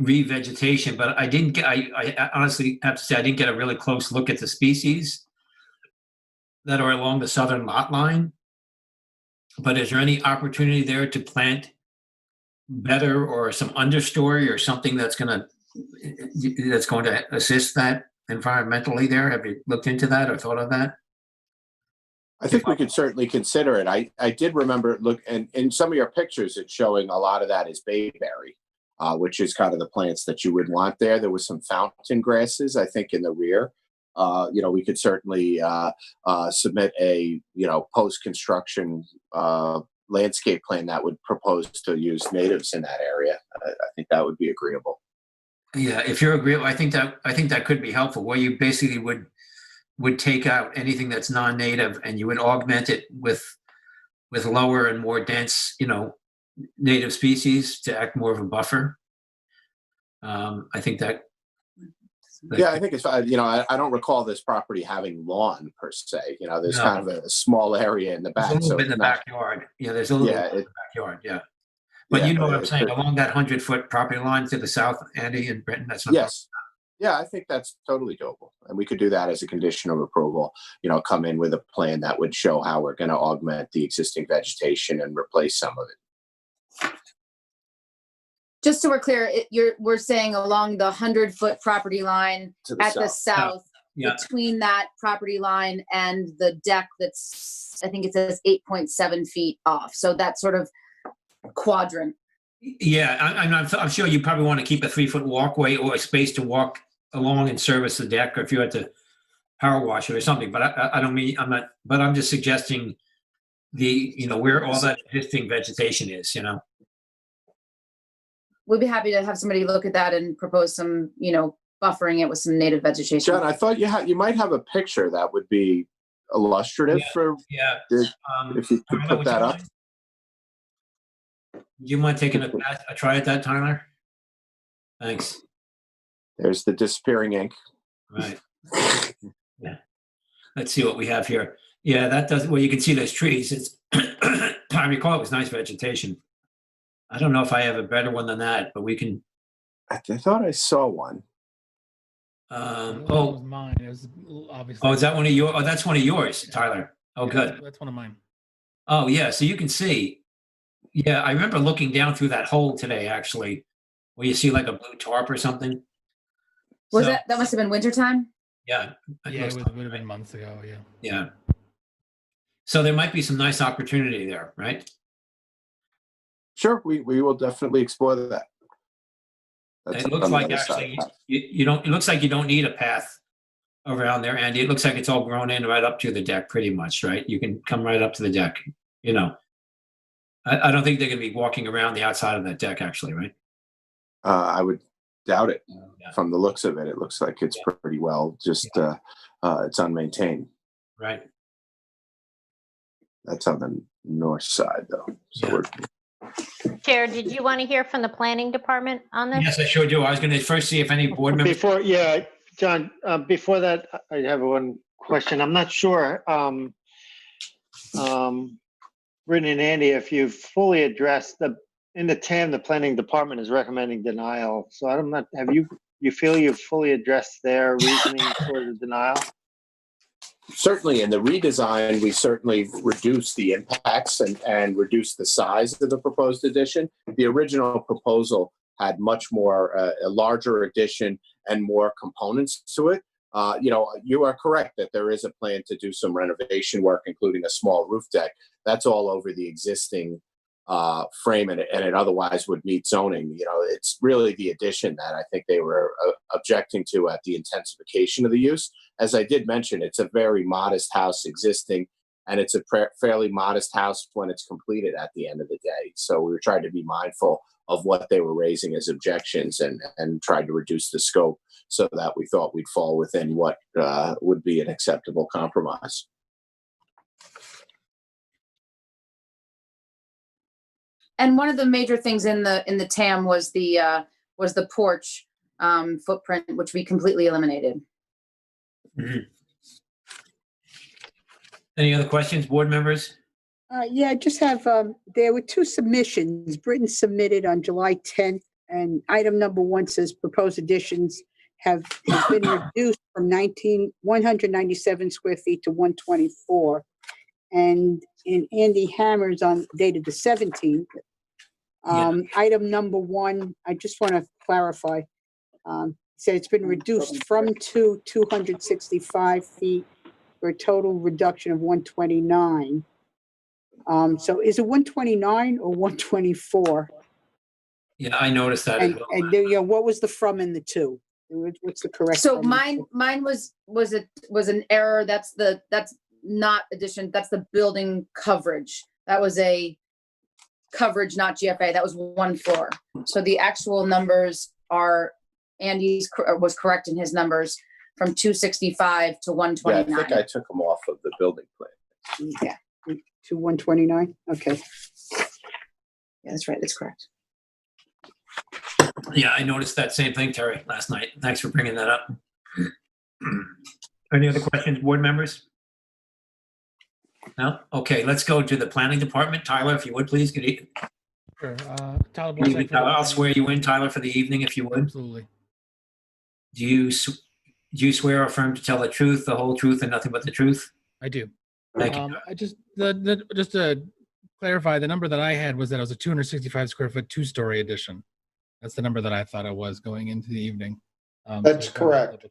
revegetation, but I didn't get, I honestly have to say, I didn't get a really close look at the species that are along the southern lot line. But is there any opportunity there to plant better or some understory or something that's going to assist that environmentally there? Have you looked into that or thought of that? I think we could certainly consider it. I did remember and in some of your pictures, it's showing a lot of that is bayberry, which is kind of the plants that you would want there. There was some fountain grasses, I think, in the rear. You know, we could certainly submit a, you know, post-construction landscape plan that would propose to use natives in that area. I think that would be agreeable. Yeah, if you're agreeable, I think that could be helpful, where you basically would take out anything that's non-native and you would augment it with lower and more dense, you know, native species to act more of a buffer. I think that. Yeah, I think it's, you know, I don't recall this property having lawn per se. You know, there's kind of a small area in the back. There's a little bit in the not, backyard. Yeah, there's a little bit in the backyard. Yeah. But yeah, you know what I'm saying, along that 100-foot property line to the south, Andy and Britton, that's not. Yes. Yeah, I think that's totally doable. And we could do that as a condition of approval, you know, come in with a plan that would show how we're going to augment the existing vegetation and replace some of it. just so we're clear, we're saying along the 100-foot property line To the at the south, Yeah. between that property line and the deck that's, I think it says 8.7 feet off. So that sort of quadrant. Yeah, I'm sure you probably want to keep a 3-foot walkway or a space to walk along and service the deck, or if you had to power wash it or something. But I don't mean, but I'm just suggesting where all that existing vegetation is, We'd be happy to have somebody look at that and propose some, buffering it with some native vegetation. John, I thought you might have a picture that would be illustrative for. Yeah. If you could put that up. Do you mind taking a try at that, Tyler? Thanks. There's the disappearing ink. Right. Yeah. Let's see what we have here. Yeah, that does. Well, you can see those trees. It's. I recall it was nice vegetation. I don't know if I have a better one than that, but we can. I thought I saw one. That was mine. It was obviously. Oh, is that one of yours? Oh, that's one of yours, Tyler. Oh, Yeah, good. That's one of mine. Oh, yeah. So you can see. Yeah, I remember looking down through that hole today, actually, where you see like a blue tarp or something. Was that must have been wintertime? Yeah. Yeah, it would have been months ago. Yeah. Yeah. So there might be some nice opportunity there, right? Sure, we will definitely explore that. That's It looks on the like other side. actually, you don't, it looks like you don't need a path around there, Andy. It looks like it's all grown in right up to the deck pretty much, right? You can come right up to the deck, you know. I don't think they're gonna be walking around the outside of that deck actually, right? I would doubt it. Yeah. From the looks of it, it looks like it's pretty well, just it's unmaintained. Right. That's on the north side though. So we're Chair, did you want to hear from the planning department on this? Yes, I sure do. I was gonna first see if any board members. Before, yeah, John, before that, I have one question. I'm not sure, Brittany and Andy, if you've fully addressed in the TAM, the planning department is recommending denial. So I'm not, you feel you've fully addressed their reasoning for the denial? certainly in the redesign, we certainly reduced the impacts and reduced the size of the proposed addition. The original proposal had much more, a larger addition and more components to it. You are correct that there is a plan to do some renovation work, including a small roof deck. That's all over the existing frame, and it otherwise would meet zoning. It's really the addition that I think they were objecting to at the intensification of the use. As I did mention, it's a very modest house existing, and it's a fairly modest house when it's completed at the end of the day. So we were trying to be mindful of what they were raising as objections and tried to reduce the scope so that we thought we'd fall within what would be an acceptable compromise. And one of the major things in the TAM was the porch footprint, which we completely eliminated. Mm-hmm. Any other questions, board members? Yeah, I just have, there were two submissions. Britain submitted on July 10th, and item number 1 says proposed additions have been reduced from 197 square feet to 124. And in Andy Hammer's dated the 17th, item number 1, I just want to clarify, said it's been reduced from 265 feet for a total reduction of 129. So is it 129 or 124? Yeah, I noticed that as well. And what was the from in the two? What's the correct? So mine was an error. That's not addition. That's the building coverage. That was a coverage, not GFA. That was 1 floor. So the actual numbers are, Andy's was correct in his numbers, from 265 to 129. Yeah, I think I took them off of the building plan. Yeah, to 129. Okay. Yeah, that's right. That's correct. Yeah, I noticed that same thing, Terry, last night. Thanks for bringing that up. Any other questions, board members? No? Okay, let's go to the planning department. Tyler, if you would, please. Good evening. Sure. Good evening, Tyler. I'll swear you in, Tyler, for the evening, if you would. Absolutely. Do you swear or affirm to tell the truth, the whole truth, and nothing but the truth? I do. Thank you. I just to clarify, the number that I had was that it was a 265 square foot 2-story addition. That's the number that I thought it was going into the evening. That's correct.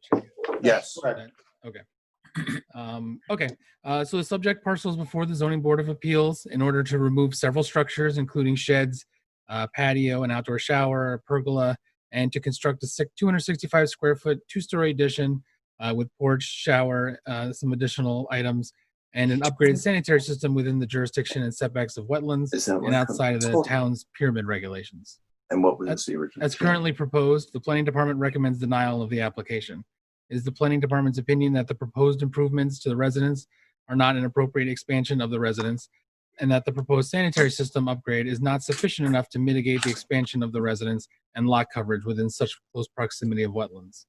Yes. Correct. Okay. Okay. So the subject parcel is before the Zoning Board of Appeals in order to remove several structures, including sheds, patio, an outdoor shower, a pergola, and to construct a 265 square foot 2-story addition with porch, shower, some additional items, and an upgraded sanitary system within the jurisdiction and setbacks of wetlands and outside of the town's pyramid regulations. And what was the original? As currently proposed, the planning department recommends denial of the application. It is the planning department's opinion that the proposed improvements to the residence are not an appropriate expansion of the residence, and that the proposed sanitary system upgrade is not sufficient enough to mitigate the expansion of the residence and lot coverage within such close proximity of wetlands.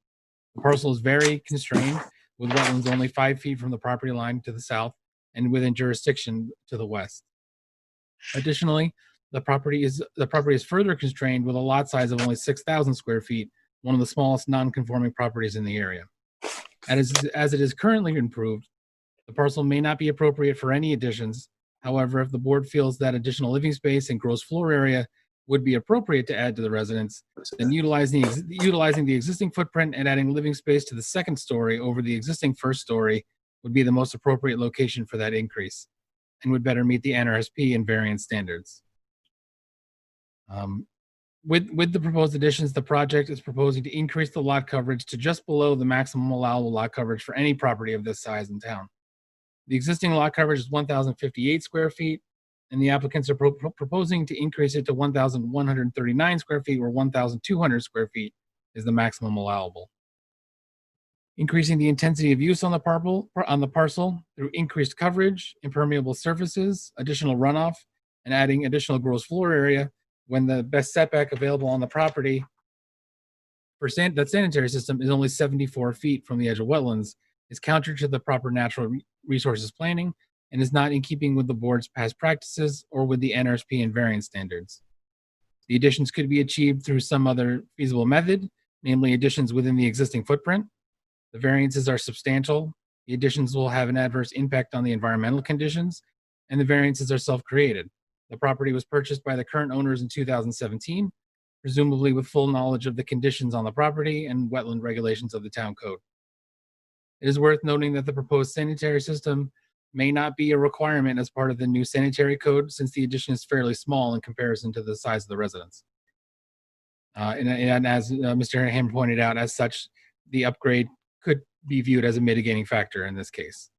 The parcel is very constrained, with wetlands only 5 feet from the property line to the south and within jurisdiction to the west. Additionally, the property is further constrained with a lot size of only 6,000 square feet, one of the smallest non-conforming properties in the area. As it is currently improved, the parcel may not be appropriate for any additions. However, if the board feels that additional living space and gross floor area would be appropriate to add to the residence, then utilizing the existing footprint and adding living space to the 2nd story over the existing 1st story would be the most appropriate location for that increase and would better meet the NRSP and variance standards. With the proposed additions, the project is proposing to increase the lot coverage to just below the maximum allowable lot coverage for any property of this size in town. The existing lot coverage is 1,058 square feet, and the applicants are proposing to increase it to 1,139 square feet, or 1,200 square feet is the maximum allowable. Increasing the intensity of use on the parcel through increased coverage, impermeable surfaces, additional runoff, and adding additional gross floor area when the best setback available on the property for that sanitary system is only 74 feet from the edge of wetlands, is counter to the proper natural resources planning and is not in keeping with the board's past practices or with the NRSP and variance standards. The additions could be achieved through some other feasible method, namely additions within the existing footprint. The variances are substantial. The additions will have an adverse impact on the environmental conditions, and the variances are self-created. The property was purchased by the current owners in 2017, presumably with full knowledge of the conditions on the property and wetland regulations of the town code. It is worth noting that the proposed sanitary system may not be a requirement as part of the new sanitary code, since the addition is fairly small in comparison to the size of the residence. And as Mr. Ham pointed out, as such, the upgrade could be viewed as a mitigating factor in this case.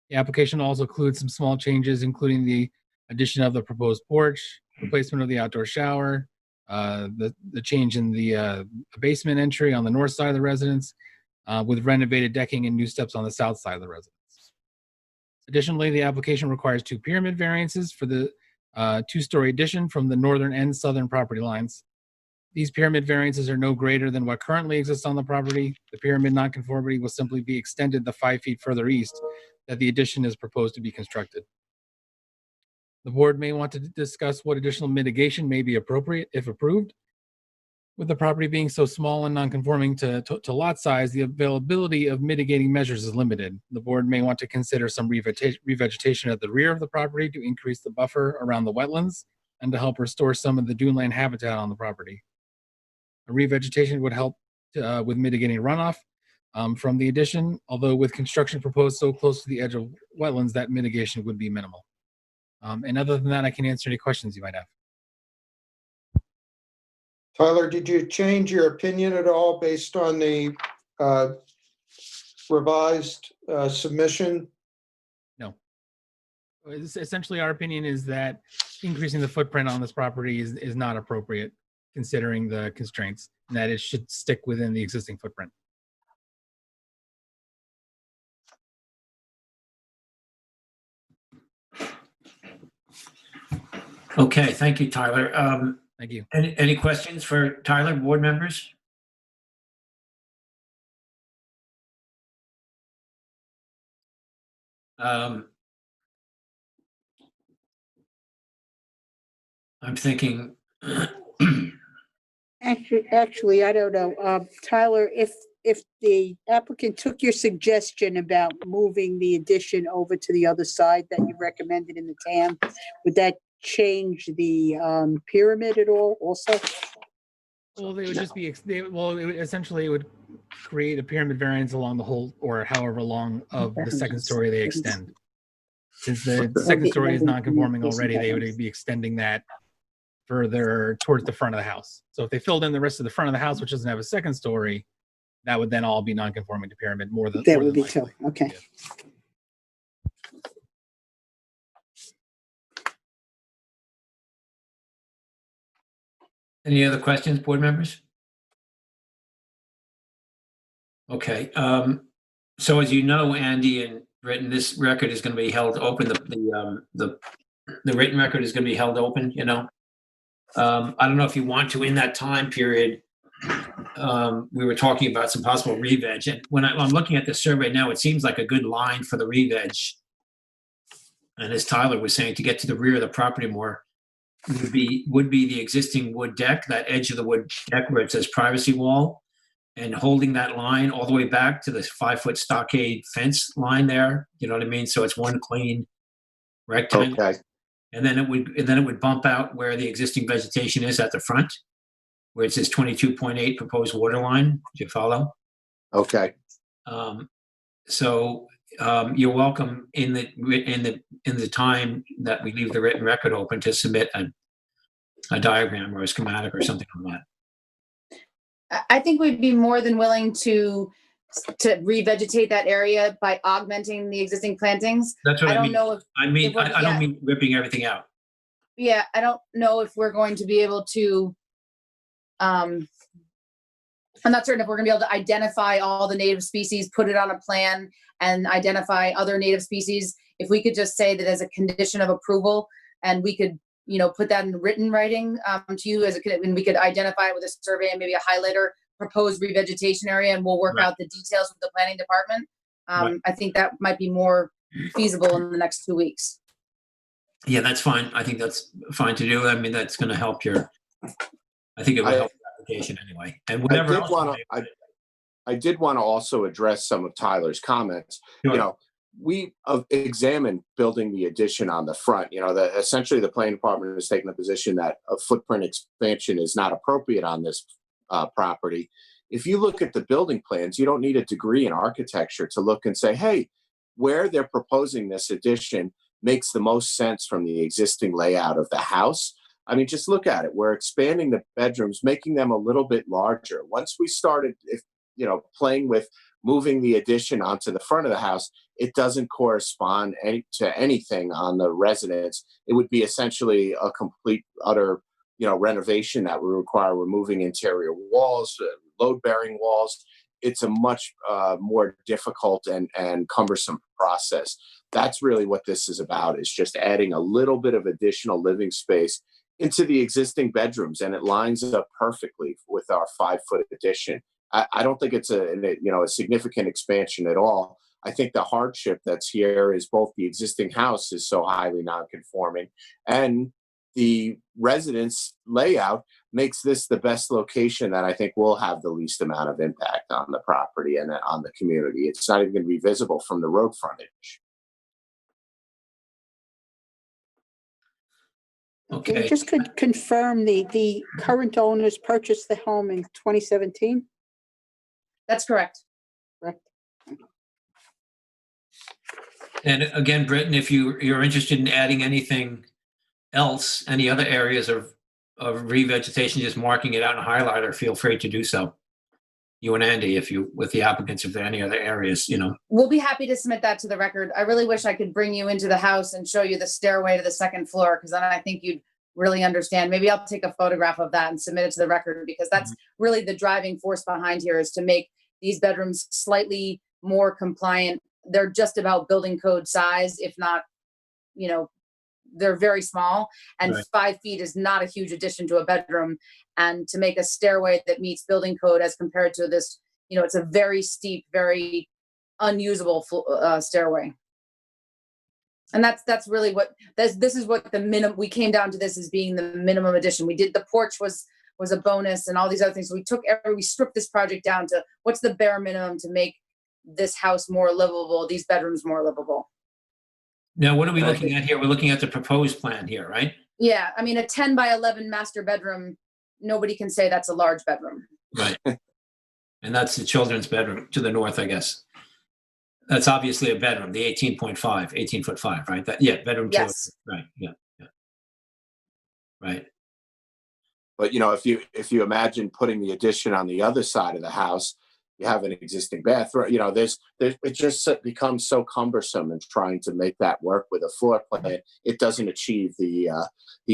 The application also includes some small changes, including the addition of the proposed porch, replacement of the outdoor shower, the change in the basement entry on the north side of the residence, with renovated decking and new steps on the south side of the residence. Additionally, the application requires 2 pyramid variances for the 2-story addition from the northern and southern property lines. These pyramid variances are no greater than what currently exists on the property. The pyramid nonconformity will simply be extended the 5 feet further east that the addition is proposed to be constructed. The board may want to discuss what additional mitigation may be appropriate if approved. With the property being so small and non-conforming to lot size, the availability of mitigating measures is limited. The board may want to consider some revegetation at the rear of the property to increase the buffer around the wetlands and to help restore some of the duneland habitat on the property. A revegetation would help with mitigating runoff from the addition, although with construction proposed so close to the edge of wetlands, that mitigation would be minimal. And other than that, I can answer any questions you might have. Tyler, did you change your opinion at all based on the revised submission? No. Essentially, our opinion is that increasing the footprint on this property is not appropriate, considering the constraints, and that it should stick within the existing footprint. Okay, thank you, Tyler. Thank you. Any questions for Tyler, board members? I'm thinking. Actually, I don't know. Tyler, if the applicant took your suggestion about moving the addition over to the other side that you recommended in the TAM, would that change the pyramid at all also? Well, they would just be, essentially it would create a pyramid variance along the whole, or however long of the second story they extend. Since the second story is non-conforming already, they would be extending that further towards the front of the house. So if they filled in the rest of the front of the house, which doesn't have a second story, that would then all be non-conforming to pyramid more than That would be true. Okay. Yeah. Any other questions, board members? Okay. So as you know, Andy and Britton, this record is going to be held open. The written record is going to be held open. You know, I don't know if you want to in that time period. We were talking about some possible re-veg, and when I'm looking at the survey now, it seems like a good line for the re-veg. And as Tyler was saying, to get to the rear of the property more would be the existing wood deck, that edge of the wood deck where it says privacy wall, and holding that line all the way back to the 5-foot stockade fence line there. You know what I mean? So it's one clean rectangle. Okay. And then it would bump out where the existing vegetation is at the front, where it says 22.8 proposed water line. Do you follow? Okay. So you're welcome in the time that we leave the written record open to submit a diagram or a schematic or something on that. I think we'd be more than willing to revegetate that area by augmenting the existing plantings. That's what I I don't mean. know if, I don't mean ripping everything out. yeah, I don't know if we're going to be able to, I'm not certain if we're gonna be able to identify all the native species, put it on a plan and identify other native species. If we could just say that as a condition of approval, and we could, put that in written writing to you and we could identify it with a survey and maybe a highlighter, proposed revegetation area, and we'll work Right. out the details with the planning department. Right. I think that might be more feasible in the next 2 weeks. Yeah, that's fine. I think that's fine to do. I mean, that's going to help I think it will help your application anyway. And whatever else. I did want to also address some of Tyler's comments. Sure. We examined building the addition on the front. Essentially the planning department has taken a position that a footprint expansion is not appropriate on this property. If you look at the building plans, you don't need a degree in architecture to look and say, hey, where they're proposing this addition makes the most sense from the existing layout of the house. I mean, just look at it. We're expanding the bedrooms, making them a little bit larger. Once we started, playing with moving the addition onto the front of the house, it doesn't correspond to anything on the residence. It would be essentially a complete, utter, renovation that would require removing interior walls, load-bearing walls. It's a much more difficult and cumbersome process. That's really what this is about, is just adding a little bit of additional living space into the existing bedrooms, and it lines up perfectly with our 5-foot addition. I don't think it's a significant expansion at all. I think the hardship that's here is both the existing house is so highly non-conforming, and the residence layout makes this the best location that I think will have the least amount of impact on the property and on the community. It's not even going to be visible from the road frontage. Okay. Just could confirm the current owners purchased the home in 2017? That's correct. Correct. And again, Britton, if you're interested in adding anything else, any other areas of revegetation, just marking it out in a highlighter, feel free to do so. You and Andy, with the applicants, if there are any other areas, We'll be happy to submit that to the record. I really wish I could bring you into the house and show you the stairway to the second floor, because then I think you'd really understand. Maybe I'll take a photograph of that and submit it to the record, because that's really the driving force behind here, is to make these bedrooms slightly more compliant. They're just about building code size, if not, they're very small, and Right. 5 feet is not a huge addition to a bedroom. And to make a stairway that meets building code as compared to this, it's a very steep, very unusable stairway. And that's really what this is what the minimum, we came down to this as being the minimum addition. We did, the porch was a bonus and all these other things. So we stripped this project down to what's the bare minimum to make this house more livable, these bedrooms more livable. Now, what are we looking at here? We're looking at the proposed plan here, right? Yeah, I mean, a 10 by 11 master bedroom, nobody can say that's a large bedroom. Right. And that's the children's bedroom to the north, I guess. That's obviously a bedroom, the 18.5, right? Bedroom. Yes. Right. Yeah. Right. But if you imagine putting the addition on the other side of the house, you have an existing bathroom. It just becomes so cumbersome in trying to make that work with a floor plan. It doesn't achieve the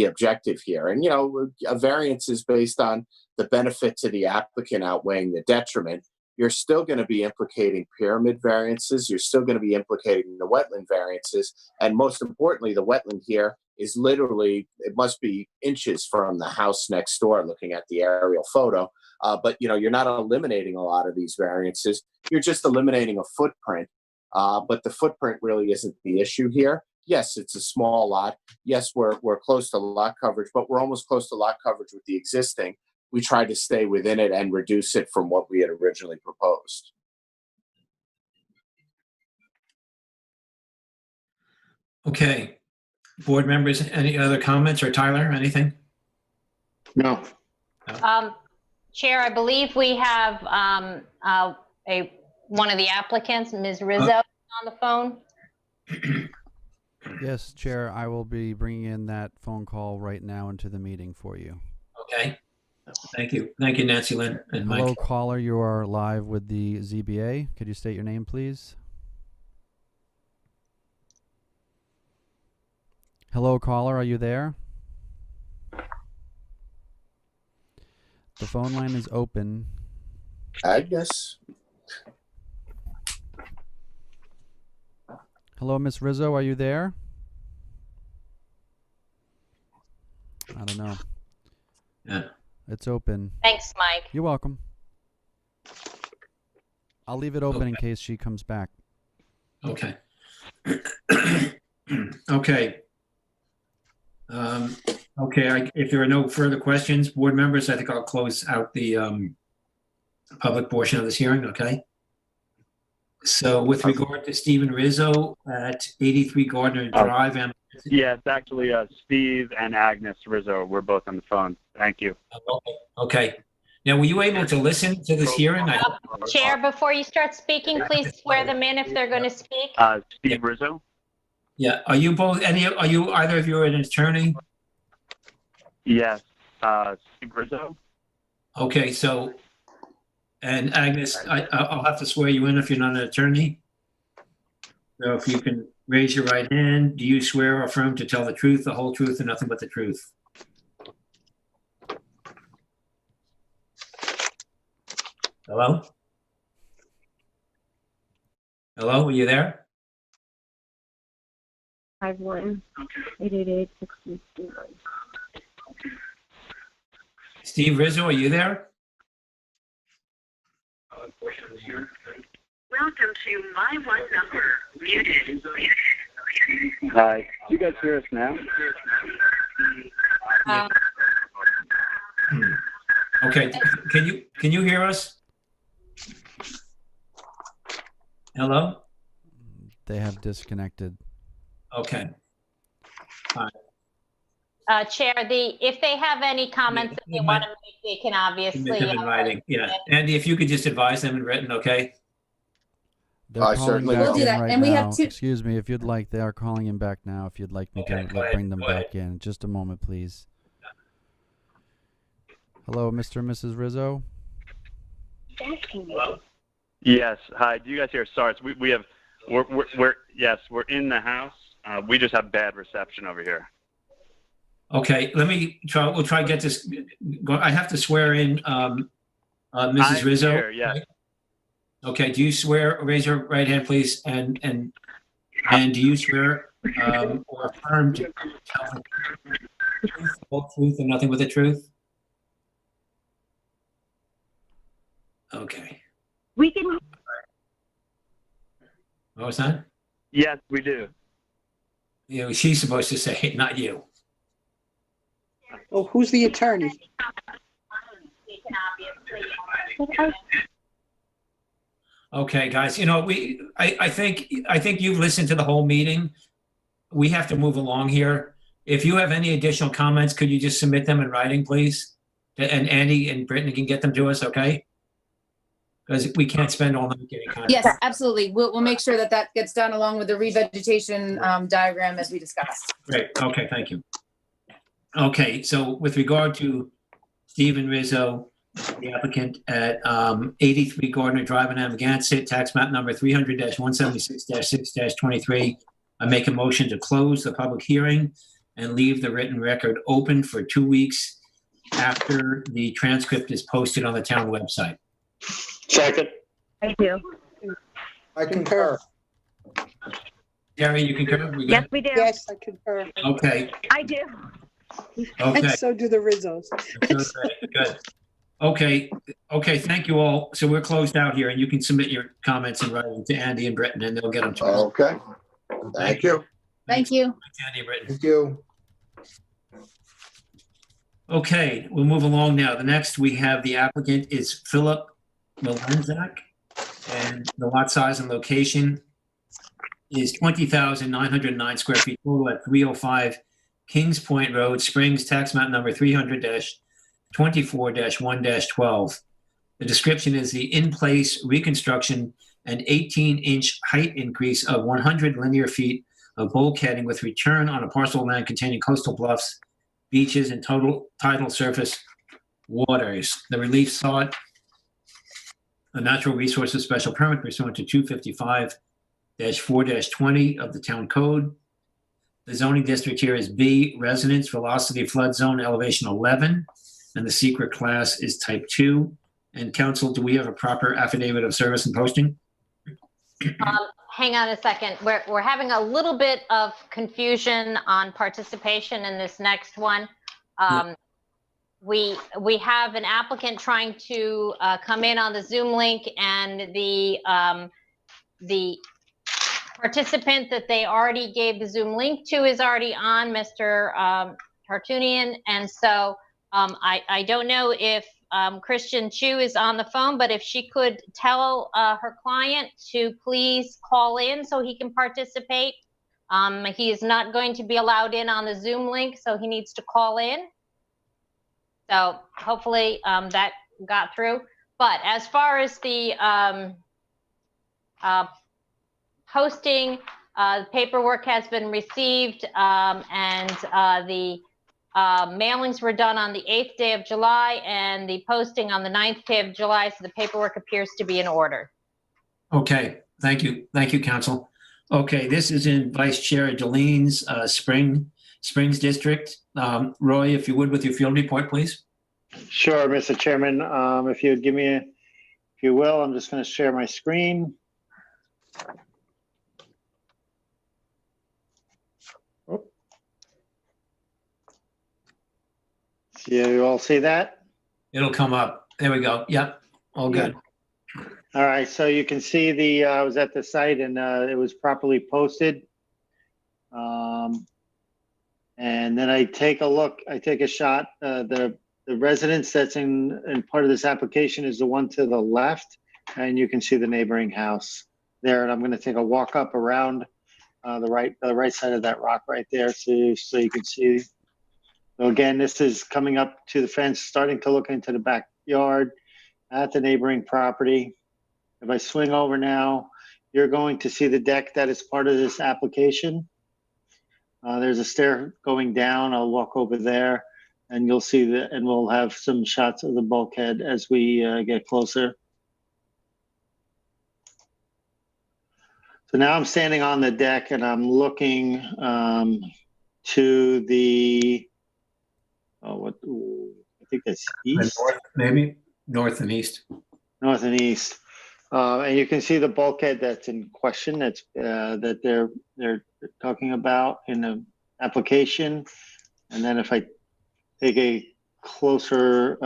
objective here. And a variance is based on the benefit to the applicant outweighing the detriment. You're still going to be implicating pyramid variances. You're still going to be implicating the wetland variances. And most importantly, the wetland here is literally, it must be inches from the house next door looking at the aerial photo. But you're not eliminating a lot of these variances. You're just eliminating a footprint. But the footprint really isn't the issue here. Yes, it's a small lot. Yes, we're close to lot coverage, but we're almost close to lot coverage with the existing. We tried to stay within it and reduce it from what we had originally proposed. Okay. Board members, any other comments, or Tyler, anything? No. Chair, I believe we have one of the applicants, Ms. Rizzo, on the phone. Yes, Chair, I will be bringing in that phone call right now into the meeting for you. Okay. Thank you. Thank you, Nancy Lynn and Mike. Hello, caller. You are live with the ZBA. Could you state your name, please? Hello, caller. Are you there? The phone line is open. Agnes? Hello, Miss Rizzo. Are you there? I don't know. Yeah. It's open. Thanks, Mike. You're welcome. I'll leave it open in Okay. case she comes back. Okay. Okay. Okay, if there are no further questions, board members, I think I'll close out the public portion of this hearing, okay? So with regard to Stephen Rizzo at 83 Gardner Drive, and Yeah, it's actually Steve and Agnes Rizzo. We're both on the phone. Thank you. okay. Now, were you able to listen to this hearing? Chair, before you start speaking, please swear them in if they're going to speak. Steve Rizzo? Yeah, are you either of you an attorney? Yes. Steve Rizzo? Okay, so, and Agnes, I'll have to swear you in if you're not an attorney. So if you can raise your right hand, do you swear or affirm to tell the truth, the whole truth, and nothing but the truth? Hello? Hello, are you there? 51-888-62. Steve Rizzo, are you there? Welcome to my one number. Muted. Hi. Do you guys hear us now? Okay, can you hear us? Hello? They have disconnected. Okay. Chair, if they have any comments that they want to make, they can obviously. Submit them in writing, yeah. Andy, if you could just advise them in written, okay? They're I calling certainly back will. We'll do in that, right and we now. have two- Excuse me, if you'd like, they are calling him back now. If you'd like me Okay, to go ahead, bring them go ahead. back in. Just a moment, please. Hello, Mr. and Mrs. Rizzo. Hello? Yes. Hi. Do you guys hear us? Sorry. We're in the house. We just have bad reception over here. Okay, let me try, we'll try to get this, I have to swear in Mrs. I'm Rizzo. here, yes. Okay, do you swear, raise your right hand, please, and do you swear or affirm to tell the truth, the whole truth, and nothing but the truth? Okay. We can. What was that? Yes, we do. You know, she's supposed to say it, not you. Oh, who's the attorney? Okay, guys, you know, I think you've listened to the whole meeting. We have to move along here. If you have any additional comments, could you just submit them in writing, please? And Andy and Brittany can get them to us, okay? Because we can't spend all night getting comments. Yes, absolutely. We'll make sure that gets done along with the revegetation diagram as we discussed. Great, okay, thank you. Okay, so with regard to Stephen Rizzo, the applicant at 83 Gardner Drive in Amagansett, tax map number 300-176-6-23, I make a motion to close the public hearing and leave the written record open for 2 weeks after the transcript is posted on the town website. Second. Thank you. I concur. Terry, you concur? We good? Yes, we do. Yes, I concur. Okay, I do. okay. And so do the Rizzos. Good. Okay, thank you all. So we're closed out here, and you can submit your comments in writing to Andy and Britton, and they'll get them to us. Okay. Thank you. Thank you. Thanks, Andy and Britton. Thank you. Okay, we'll move along now. The next we have the applicant is Philip Melenzak, and the lot size and location is 20,909 square feet total at 305 Kings Point Road, Springs, tax map number 300-24-1-12. The description is the in-place reconstruction and 18-inch height increase of 100 linear feet of bulkheading with return on a parcel of land containing coastal bluffs, beaches, and total tidal surface waters. The relief sought a natural resources special permit pursuant to 255-4-20 of the town code. The zoning district here is B, residence, velocity flood zone, elevation 11, and the secret class is type 2. And council, do we have a proper affidavit of service and posting? Hang on a second. We're having a little bit of confusion on participation in this next one. We have an applicant trying to come in on the Zoom link, and the participant that they already gave the Zoom link to is already on, Mr. Tartunian. And so I don't know if Christian Chu is on the phone, but if she could tell her client to please call in so he can participate. He is not going to be allowed in on the Zoom link, so he needs to call in. So hopefully that got through. But as far as the posting, paperwork has been received, and the mailings were done on the 8th day of July and the posting on the 9th day of July, so the paperwork appears to be in order. Okay, thank you. Thank you, council. Okay, this is in Vice Chair Jolene's Springs District. Roy, if you would, with your field report, please. Sure, Mr. Chairman. If you would give me, if you will, I'm just going to share my screen. You all see that? It'll come up. There we go. Yep, all good. All right, so you can see I was at the site and it was properly posted. And then I take a shot. The residence that's in part of this application is the one to the left, and you can see the neighboring house there. And I'm going to take a walk up around the right side of that rock right there, so you can see. So again, this is coming up to the fence, starting to look into the backyard at the neighboring property. If I swing over now, you're going to see the deck that is part of this application. There's a stair going down. I'll walk over there and you'll see that, and we'll have some shots of the bulkhead as we get closer. So now I'm standing on the deck and I'm looking to the, I think that's east. North, maybe north and east. North and east. And you can see the bulkhead that's in question, that they're talking about in the application. And then if I take a closer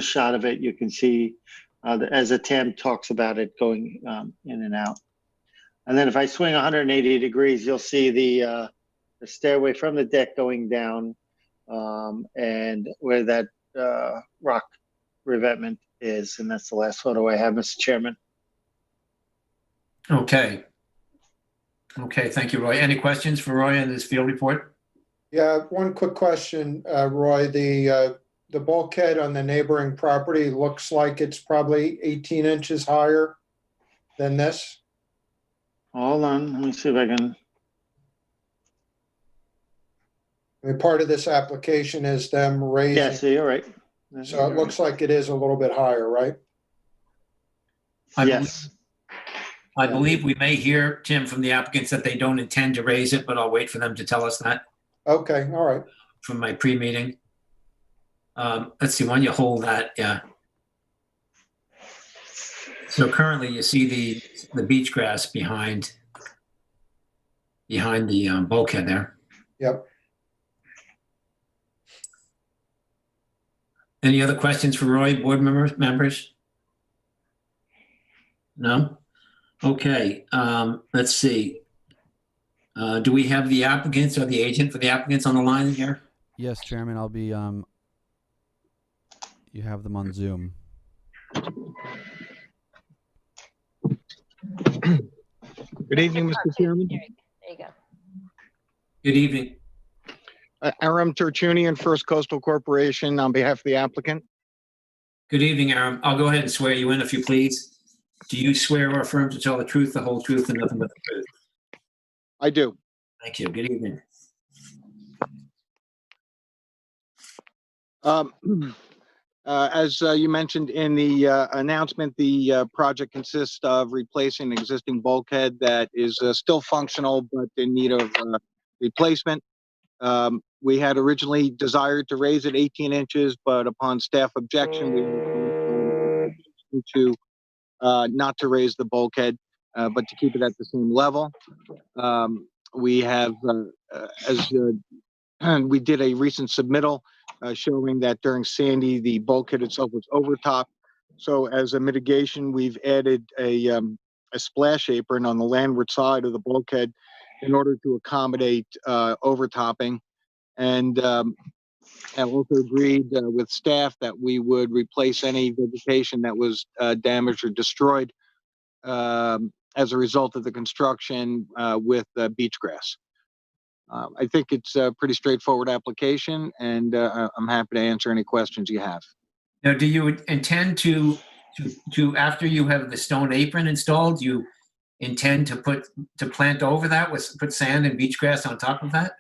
shot of it, you can see as Tam talks about it going in and out. And then if I swing 180 degrees, you'll see the stairway from the deck going down, and where that rock revetment is. And that's the last photo I have, Mr. Chairman. Okay. Okay, thank you, Roy. Any questions for Roy on this field report? Yeah, one quick question, Roy. The bulkhead on the neighboring property looks like it's probably 18 inches higher than this. Hold on, let me see if I can. I mean, part of this application is them raising. Yes, you're right. So it looks like it is a little bit higher, right? Yes. I believe we may hear, Tim, from the applicants that they don't intend to raise it, but I'll wait for them to tell us that. Okay, all right. From my pre-meeting. Let's see, why don't you hold that? Yeah. So currently you see the beach grass behind the bulkhead there. Yep. Any other questions for Roy, board members? No? Okay, let's see. Do we have the applicants or the agent for the applicants on the line here? Yes, Chairman, I'll be, you have them on Zoom. Good evening, Mr. Chairman. There you go. Good evening. Aram Tertunian, First Coastal Corporation, on behalf of the applicant. Good evening, Aram. I'll go ahead and swear you in if you please. Do you swear or affirm to tell the truth, the whole truth, and nothing but the truth? I do. Thank you. Good evening. As you mentioned in the announcement, the project consists of replacing an existing bulkhead that is still functional but in need of replacement. We had originally desired to raise it 18 inches, but upon staff objection, we to not to raise the bulkhead, but to keep it at the same level. We have, as we did a recent submittal showing that during Sandy, the bulkhead itself was overtopped. So as a mitigation, we've added a splash apron on the landward side of the bulkhead in order to accommodate overtopping. And also agreed with staff that we would replace any vegetation that was damaged or destroyed as a result of the construction with beach grass. I think it's a pretty straightforward application, and I'm happy to answer any questions you have. Now, do you intend to after you have the stone apron installed, you intend to plant over that put sand and beach grass on top of that?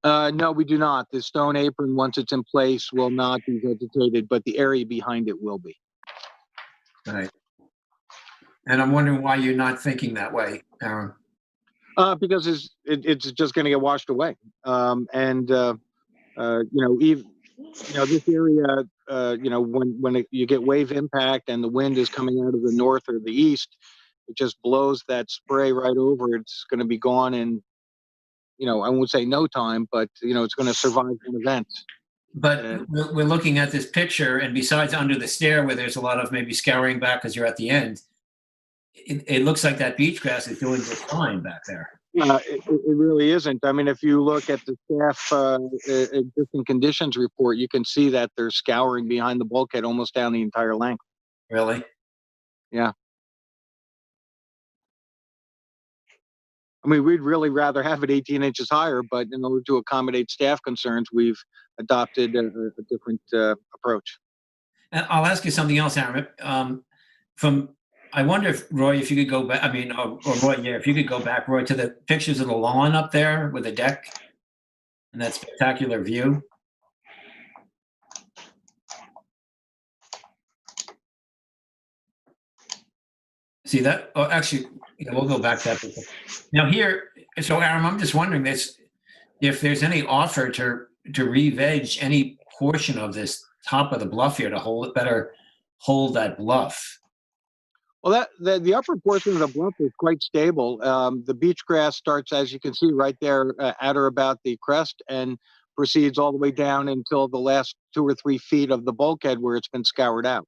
No, we do not. The stone apron, once it's in place, will not be vegetated, but the area behind it will be. Right. And I'm wondering why you're not thinking that way, Aaron. Because it's just going to get washed away. This area, when you get wave impact and the wind is coming out of the north or the east, it just blows that spray right over. It's going to be gone in, I won't say no time, but, it's going to survive an event. But we're looking at this picture, and besides under the stair where there's a lot of maybe scouring back because you're at the end, it looks like that beach grass is doing just fine back there. It really isn't. I mean, if you look at the staff existing conditions report, you can see that there's scouring behind the bulkhead almost down the entire length. Really? Yeah. I mean, we'd really rather have it 18 inches higher, but in order to accommodate staff concerns, we've adopted a different approach. And I'll ask you something else, Aaron. I wonder if, Roy, if you could go back, or Roy, yeah, if you could go back, Roy, to the pictures of the lawn up there with the deck and that spectacular view. See that? Oh, actually, yeah, we'll go back to that. Now here, so Aaron, I'm just wondering if there's any offer to re-veg any portion of this top of the bluff here to hold that bluff. Well, the upper portion of the bluff is quite stable. The beach grass starts, as you can see, right there at or about the crest, and proceeds all the way down until the last 2 or 3 feet of the bulkhead where it's been scoured out.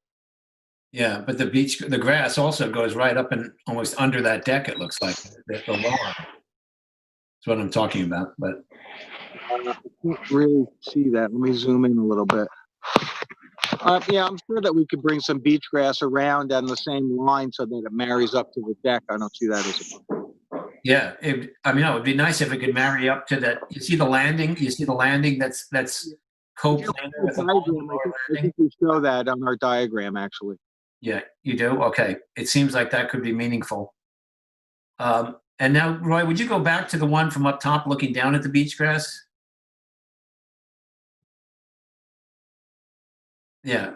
Yeah, but the grass also goes right up and almost under that deck. It looks like the lawn. That's what I'm talking about. But I can't really see that. Let me zoom in a little bit. Yeah, I'm sure that we could bring some beach grass around on the same line so that it marries up to the deck. I don't see that as a problem. Yeah, it would be nice if it could marry up to that. You see the landing? You see the landing that's co-planted with the I think we show that on our diagram, actually. Yeah, you do? Okay. It seems like that could be meaningful. And now, Roy, would you go back to the one from up top looking down at the beach grass? Yeah.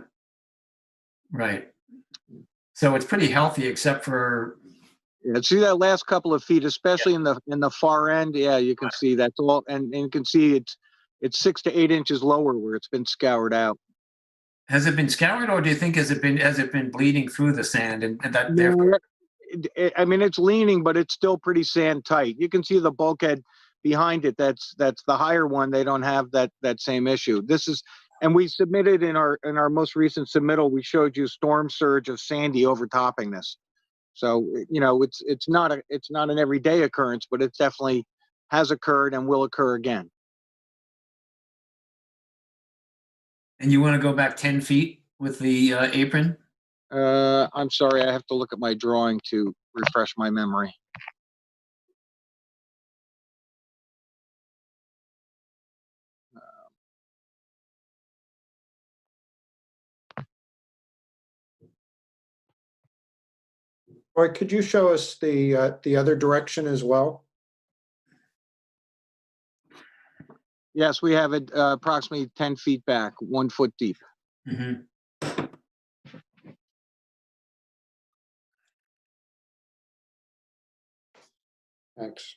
Right. So it's pretty healthy except for... Yeah, see that last couple of feet, especially in the far end. Yeah, you can see that's all, and you can see it's 6 to 8 inches lower where it's been scoured out. Has it been scoured, or do you think has it been bleeding through the sand and that? No, I mean, it's leaning, but it's still pretty sand tight. You can see the bulkhead behind it. That's the higher one. They don't have that same issue. And we submitted in our most recent submittal. We showed you storm surge of Sandy overtopping this. So it's not an everyday occurrence, but it definitely has occurred and will occur again. And you want to go back 10 feet with the apron? I'm sorry, I have to look at my drawing to refresh my memory. Roy, could you show us the other direction as well? Yes, we have it approximately 10 feet back, 1 foot deep. Mhm. Thanks.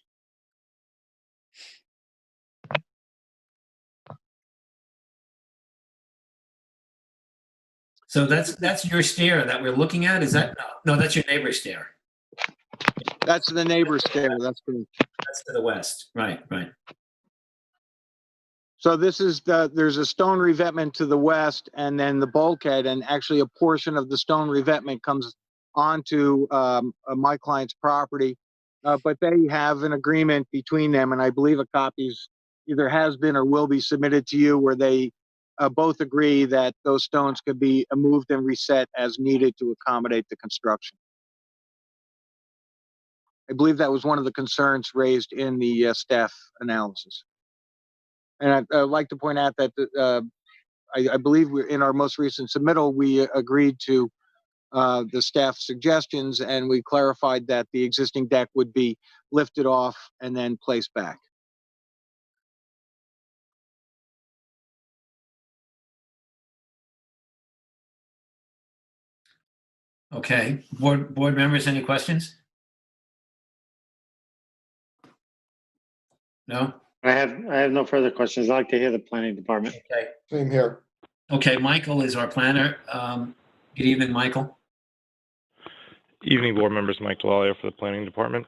So that's your stair that we're looking at? Is that, no, that's your neighbor's stair. That's the neighbor's stair. That's correct. That's to the west. Right, right. So this is there's a stone revetment to the west and then the bulkhead, and actually a portion of the stone revetment comes onto my client's property. But they have an agreement between them, and I believe a copy's either has been or will be submitted to you, where they both agree that those stones could be moved and reset as needed to accommodate the construction. I believe that was one of the concerns raised in the staff analysis. And I'd like to point out that I believe in our most recent submittal, we agreed to the staff suggestions, and we clarified that the existing deck would be lifted off and then placed back. Okay. Board members, any questions? No? I have no further questions. I'd like to hear the planning department. Okay. Same here. Okay, Michael is our planner. Good evening, Michael. Evening, board members. Mike Delalia for the planning department.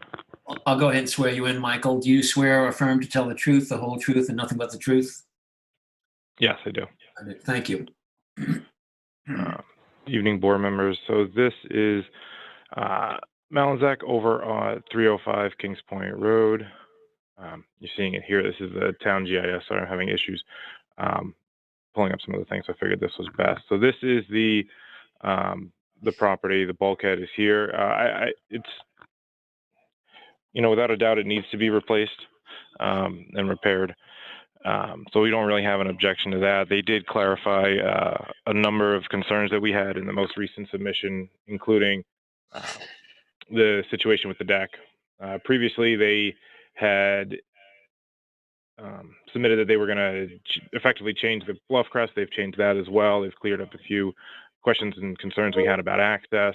I'll go ahead and swear you in, Michael. Do you swear or affirm to tell the truth, the whole truth, and nothing but the truth? Yes, I do. Thank you. Evening, board members. So this is Melenzak over on 305 Kings Point Road. You're seeing it here. This is the town GIS. Sorry, I'm having issues pulling up some of the things. I figured this was best. So this is the property. The bulkhead is here. It's, without a doubt, it needs to be replaced and repaired. So we don't really have an objection to that. They did clarify a number of concerns that we had in the most recent submission, including the situation with the deck. Previously, they had submitted that they were going to effectively change the bluff crest. They've changed that as well. They've cleared up a few questions and concerns we had about access.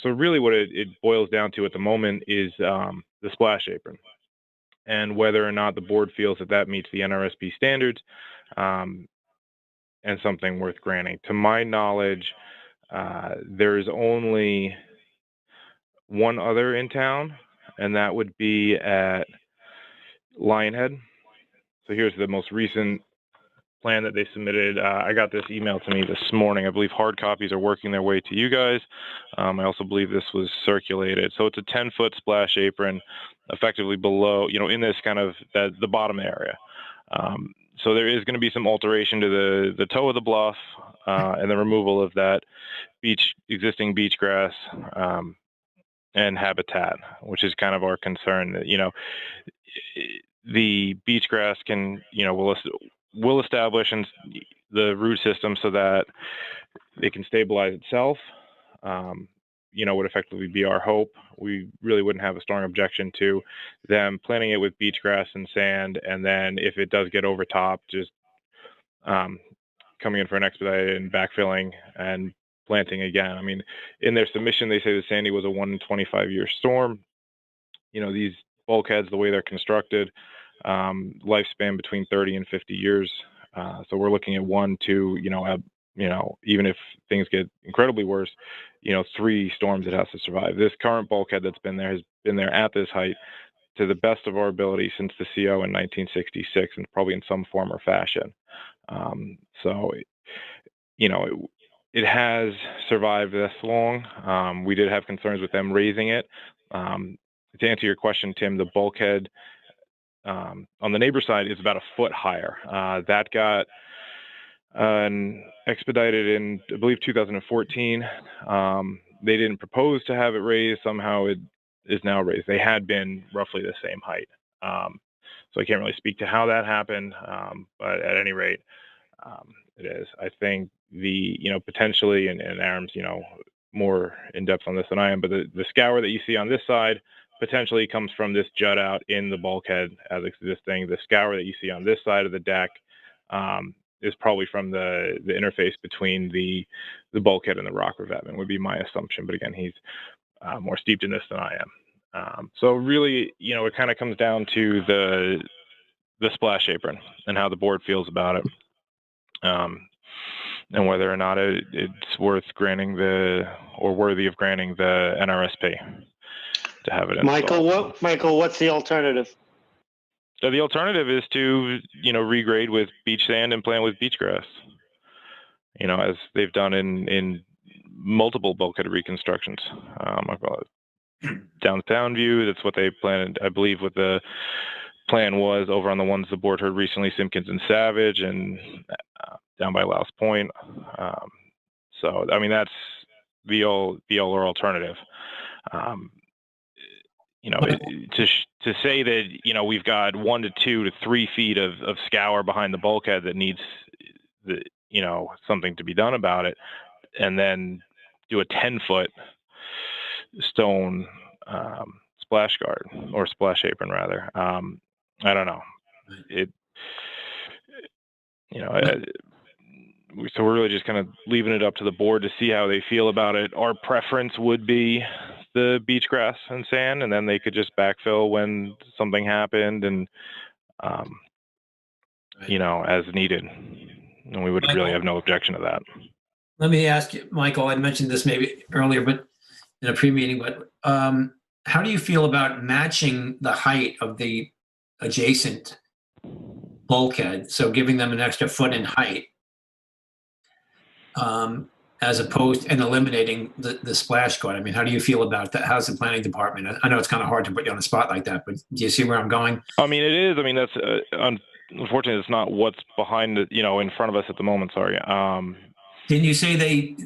So really what it boils down to at the moment is the splash apron, and whether or not the board feels that that meets the NRSP standards and something worth granting. To my knowledge, there is only one other in town, and that would be at Lionhead. So here's the most recent plan that they submitted. I got this email to me this morning. I believe hard copies are working their way to you guys. I also believe this was circulated. So it's a 10-foot splash apron, effectively below, in this kind of the bottom area. So there is going to be some alteration to the toe of the bluff and the removal of that existing beach grass and habitat, which is kind of our concern. That the beach grass can, will establish the root system so that it can stabilize itself. Would effectively be our hope. We really wouldn't have a strong objection to them planting it with beach grass and sand, and then if it does get overtopped, just coming in for an expedited and backfilling and planting again. I mean, in their submission, they say that Sandy was a 1 in 25-year storm. These bulkheads, the way they're constructed, lifespan between 30 and 50 years. So we're looking at 1, 2, even if things get incredibly worse, 3 storms it has to survive. This current bulkhead that's been there has been there at this height to the best of our ability since the CO in 1966, and probably in some form or fashion. So, it has survived this long. We did have concerns with them raising it. To answer your question, Tim, the bulkhead on the neighbor side is about a foot higher. That got expedited in, I believe, 2014. They didn't propose to have it raised. Somehow it is now raised. They had been roughly the same height. So I can't really speak to how that happened, but at any rate, it is. I think potentially, and Aram's, more in depth on this than I am, but the scour that you see on this side potentially comes from this jut out in the bulkhead as existing. The scour that you see on this side of the deck is probably from the interface between the bulkhead and the rock revetment, would be my assumption. But again, he's more steeped in this than I am. So really, it kind of comes down to the splash apron and how the board feels about it, and whether or not it's worth granting or worthy of granting the NRSP to have it installed. Michael, what's the alternative? So the alternative is to, regrade with beach sand and plant with beach grass, as they've done in multiple bulkhead reconstructions. Downtown view, that's what they planned, I believe, what the plan was over on the ones the board heard recently, Simpkins and Savage, and down by Louse Point. So, I mean, that's the or alternative. To say that, we've got 1 to 2 to 3 feet of scour behind the bulkhead that needs something to be done about it, and then do a 10-foot stone splash guard, or splash apron rather. I don't know. So we're really just kind of leaving it up to the board to see how they feel about it. Our preference would be the beach grass and sand, and then they could just backfill when something happened, and as needed. And we would really have no objection to that. Let me ask you, Michael, I mentioned this maybe earlier, but in a pre-meeting, but how do you feel about matching the height of the adjacent bulkhead? So giving them an extra foot in height, as opposed and eliminating the splash guard. I mean, how do you feel about that? How's the planning department? I know it's kind of hard to put you on a spot like that, but do you see where I'm going? I mean, it is. I mean, that's unfortunately, it's not what's behind it, in front of us at the moment. Sorry. Didn't you say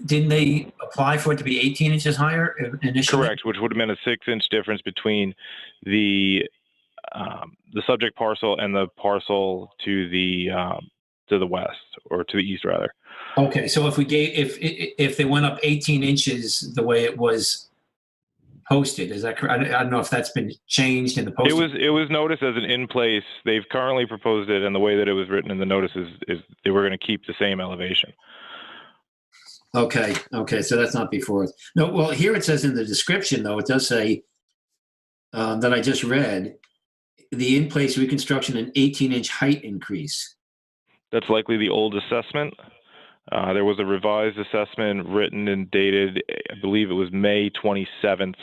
didn't they apply for it to be 18 inches higher initially? Correct, which would have been a 6-inch difference between the subject parcel and the parcel to the west, or to the east rather. Okay, so if they went up 18 inches the way it was posted, is that correct? I don't know if that's been changed in the posting. It was noticed as an in place. They've currently proposed it, and the way that it was written in the notice is they were going to keep the same elevation. Okay, so that's not before. No, well, here it says in the description, though, it does say that I just read, the in-place reconstruction an 18-inch height increase. That's likely the old assessment. There was a revised assessment written and dated, I believe it was May 27th.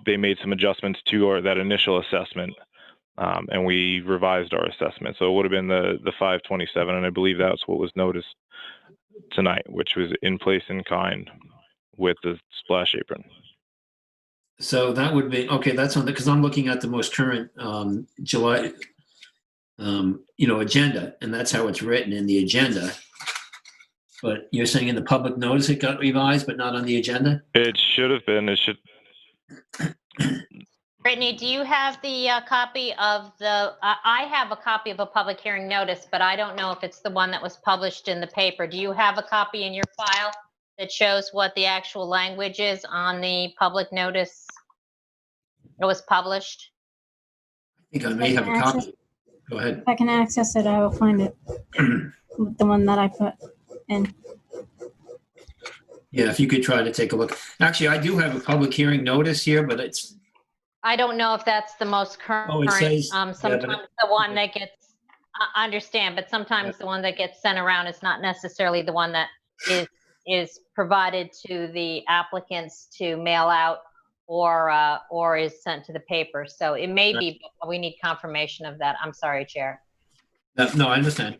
They made some adjustments to that initial assessment, and we revised our assessment. So it would have been the 527, and I believe that's what was noticed tonight, which was in place in kind with the splash apron. So that would be, okay, that's on because I'm looking at the most current July, agenda, and that's how it's written in the agenda. But you're saying in the public notice it got revised, but not on the agenda? It should have been. It should. Brittany, do you have the copy of I have a copy of a public hearing notice, but I don't know if it's the one that was published in the paper. Do you have a copy in your file that shows what the actual language is on the public notice that was published? I think I may have a copy. Go ahead. If I can access it, I will find it. The one that I put in. Yeah, if you could try to take a look. Actually, I do have a public hearing notice here, but it's. I don't know if that's the most current. Oh, it says, sometimes the one that gets, I understand, but sometimes the one that gets sent around is not necessarily the one that is provided to the applicants to mail out or is sent to the paper. So it may be, but we need confirmation of that. I'm sorry, Chair. No, I understand.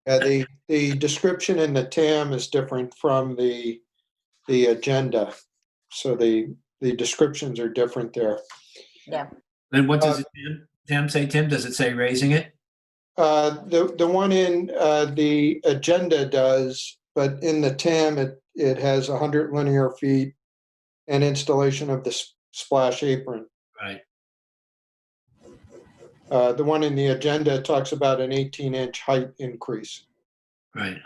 Yeah, the description in the TAM is different from the agenda. So the descriptions are different there. Yeah. And what does TAM say, Tim? Does it say raising it? The one in the agenda does, but in the TAM it has 100 linear feet and installation of the splash apron. Right. The one in the agenda talks about an 18-inch height increase. Right.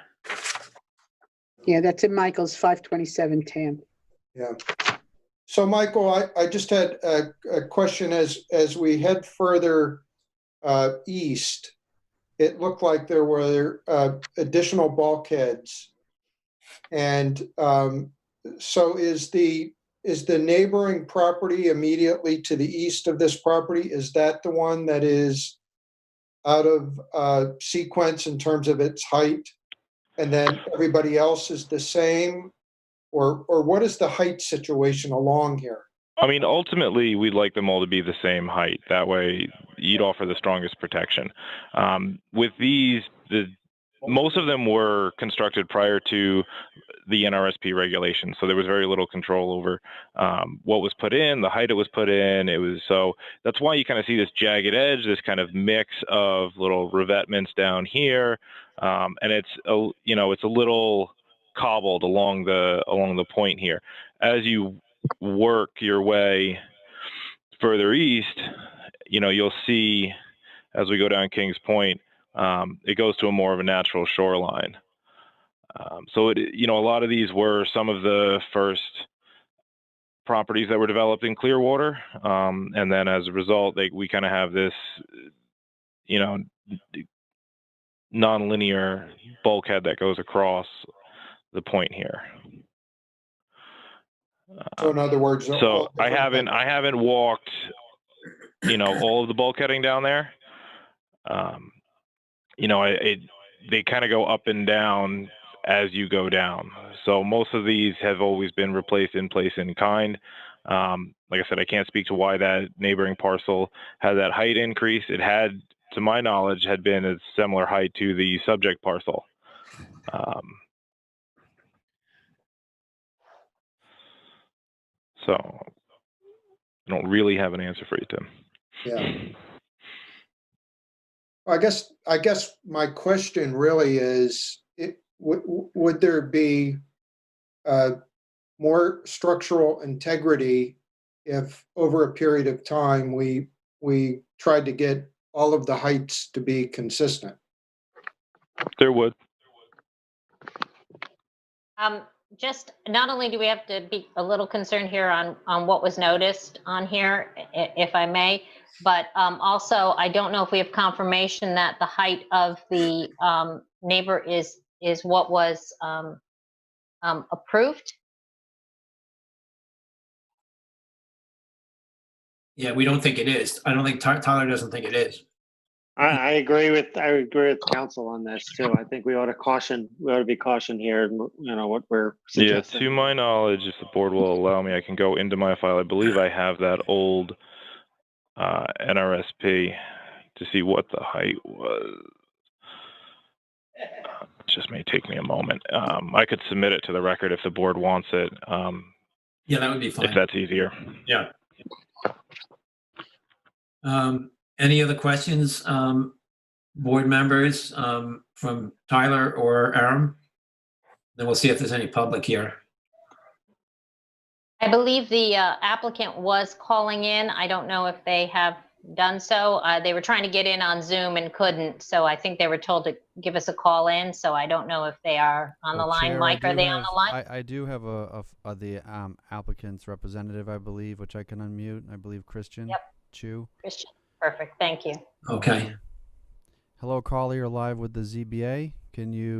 Yeah, that's in Michael's 527 TAM. Yeah. So Michael, I just had a question as we head further east. It looked like there were additional bulkheads. And so is the neighboring property immediately to the east of this property, is that the one that is out of sequence in terms of its height? And then everybody else is the same? Or what is the height situation along here? I mean, ultimately, we'd like them all to be the same height. That way, you'd offer the strongest protection. With these, most of them were constructed prior to the NRSP regulations, so there was very little control over what was put in, the height it was put in. So that's why you kind of see this jagged edge, this kind of mix of little revetments down here, and it's a little cobbled along the point here. As you work your way further east, you'll see as we go down Kings Point, it goes to a more of a natural shoreline. So a lot of these were some of the first properties that were developed in Clearwater, and then as a result, we kind of have this, nonlinear bulkhead that goes across the point here. So in other words, so I haven't walked, all of the bulkheading down there. They kind of go up and down as you go down. So most of these have always been replaced in place in kind. Like I said, I can't speak to why that neighboring parcel had that height increase. It had, to my knowledge, had been a similar height to the subject parcel. So I don't really have an answer for you, Tim. Yeah. I guess my question really is, would there be more structural integrity if over a period of time we tried to get all of the heights to be consistent? There would. Just not only do we have to be a little concerned here on what was noticed on here, if I may, but also I don't know if we have confirmation that the height of the neighbor is what was approved. Yeah, we don't think it is. I don't think Tyler doesn't think it is. I agree with council on this too. I think we ought to be cautioned here, what we're suggesting. Yeah, to my knowledge, if the board will allow me, I can go into my file. I believe I have that old NRSP to see what the height was. It just may take me a moment. I could submit it to the record if the board wants it. Yeah, that would be fine. If that's easier. Yeah. Any other questions, board members, from Tyler or Aaron? Then we'll see if there's any public here. I believe the applicant was calling in. I don't know if they have done so. They were trying to get in on Zoom and couldn't, so I think they were told to give us a call in. So I don't know if they are on the line. Chair, Mike, are they on the line? I do have the applicant's representative, I believe, which I can unmute. I believe Christian. Yep. Chu. Christian, perfect. Thank you. Okay. Hello, caller. You're live with the ZBA. Can you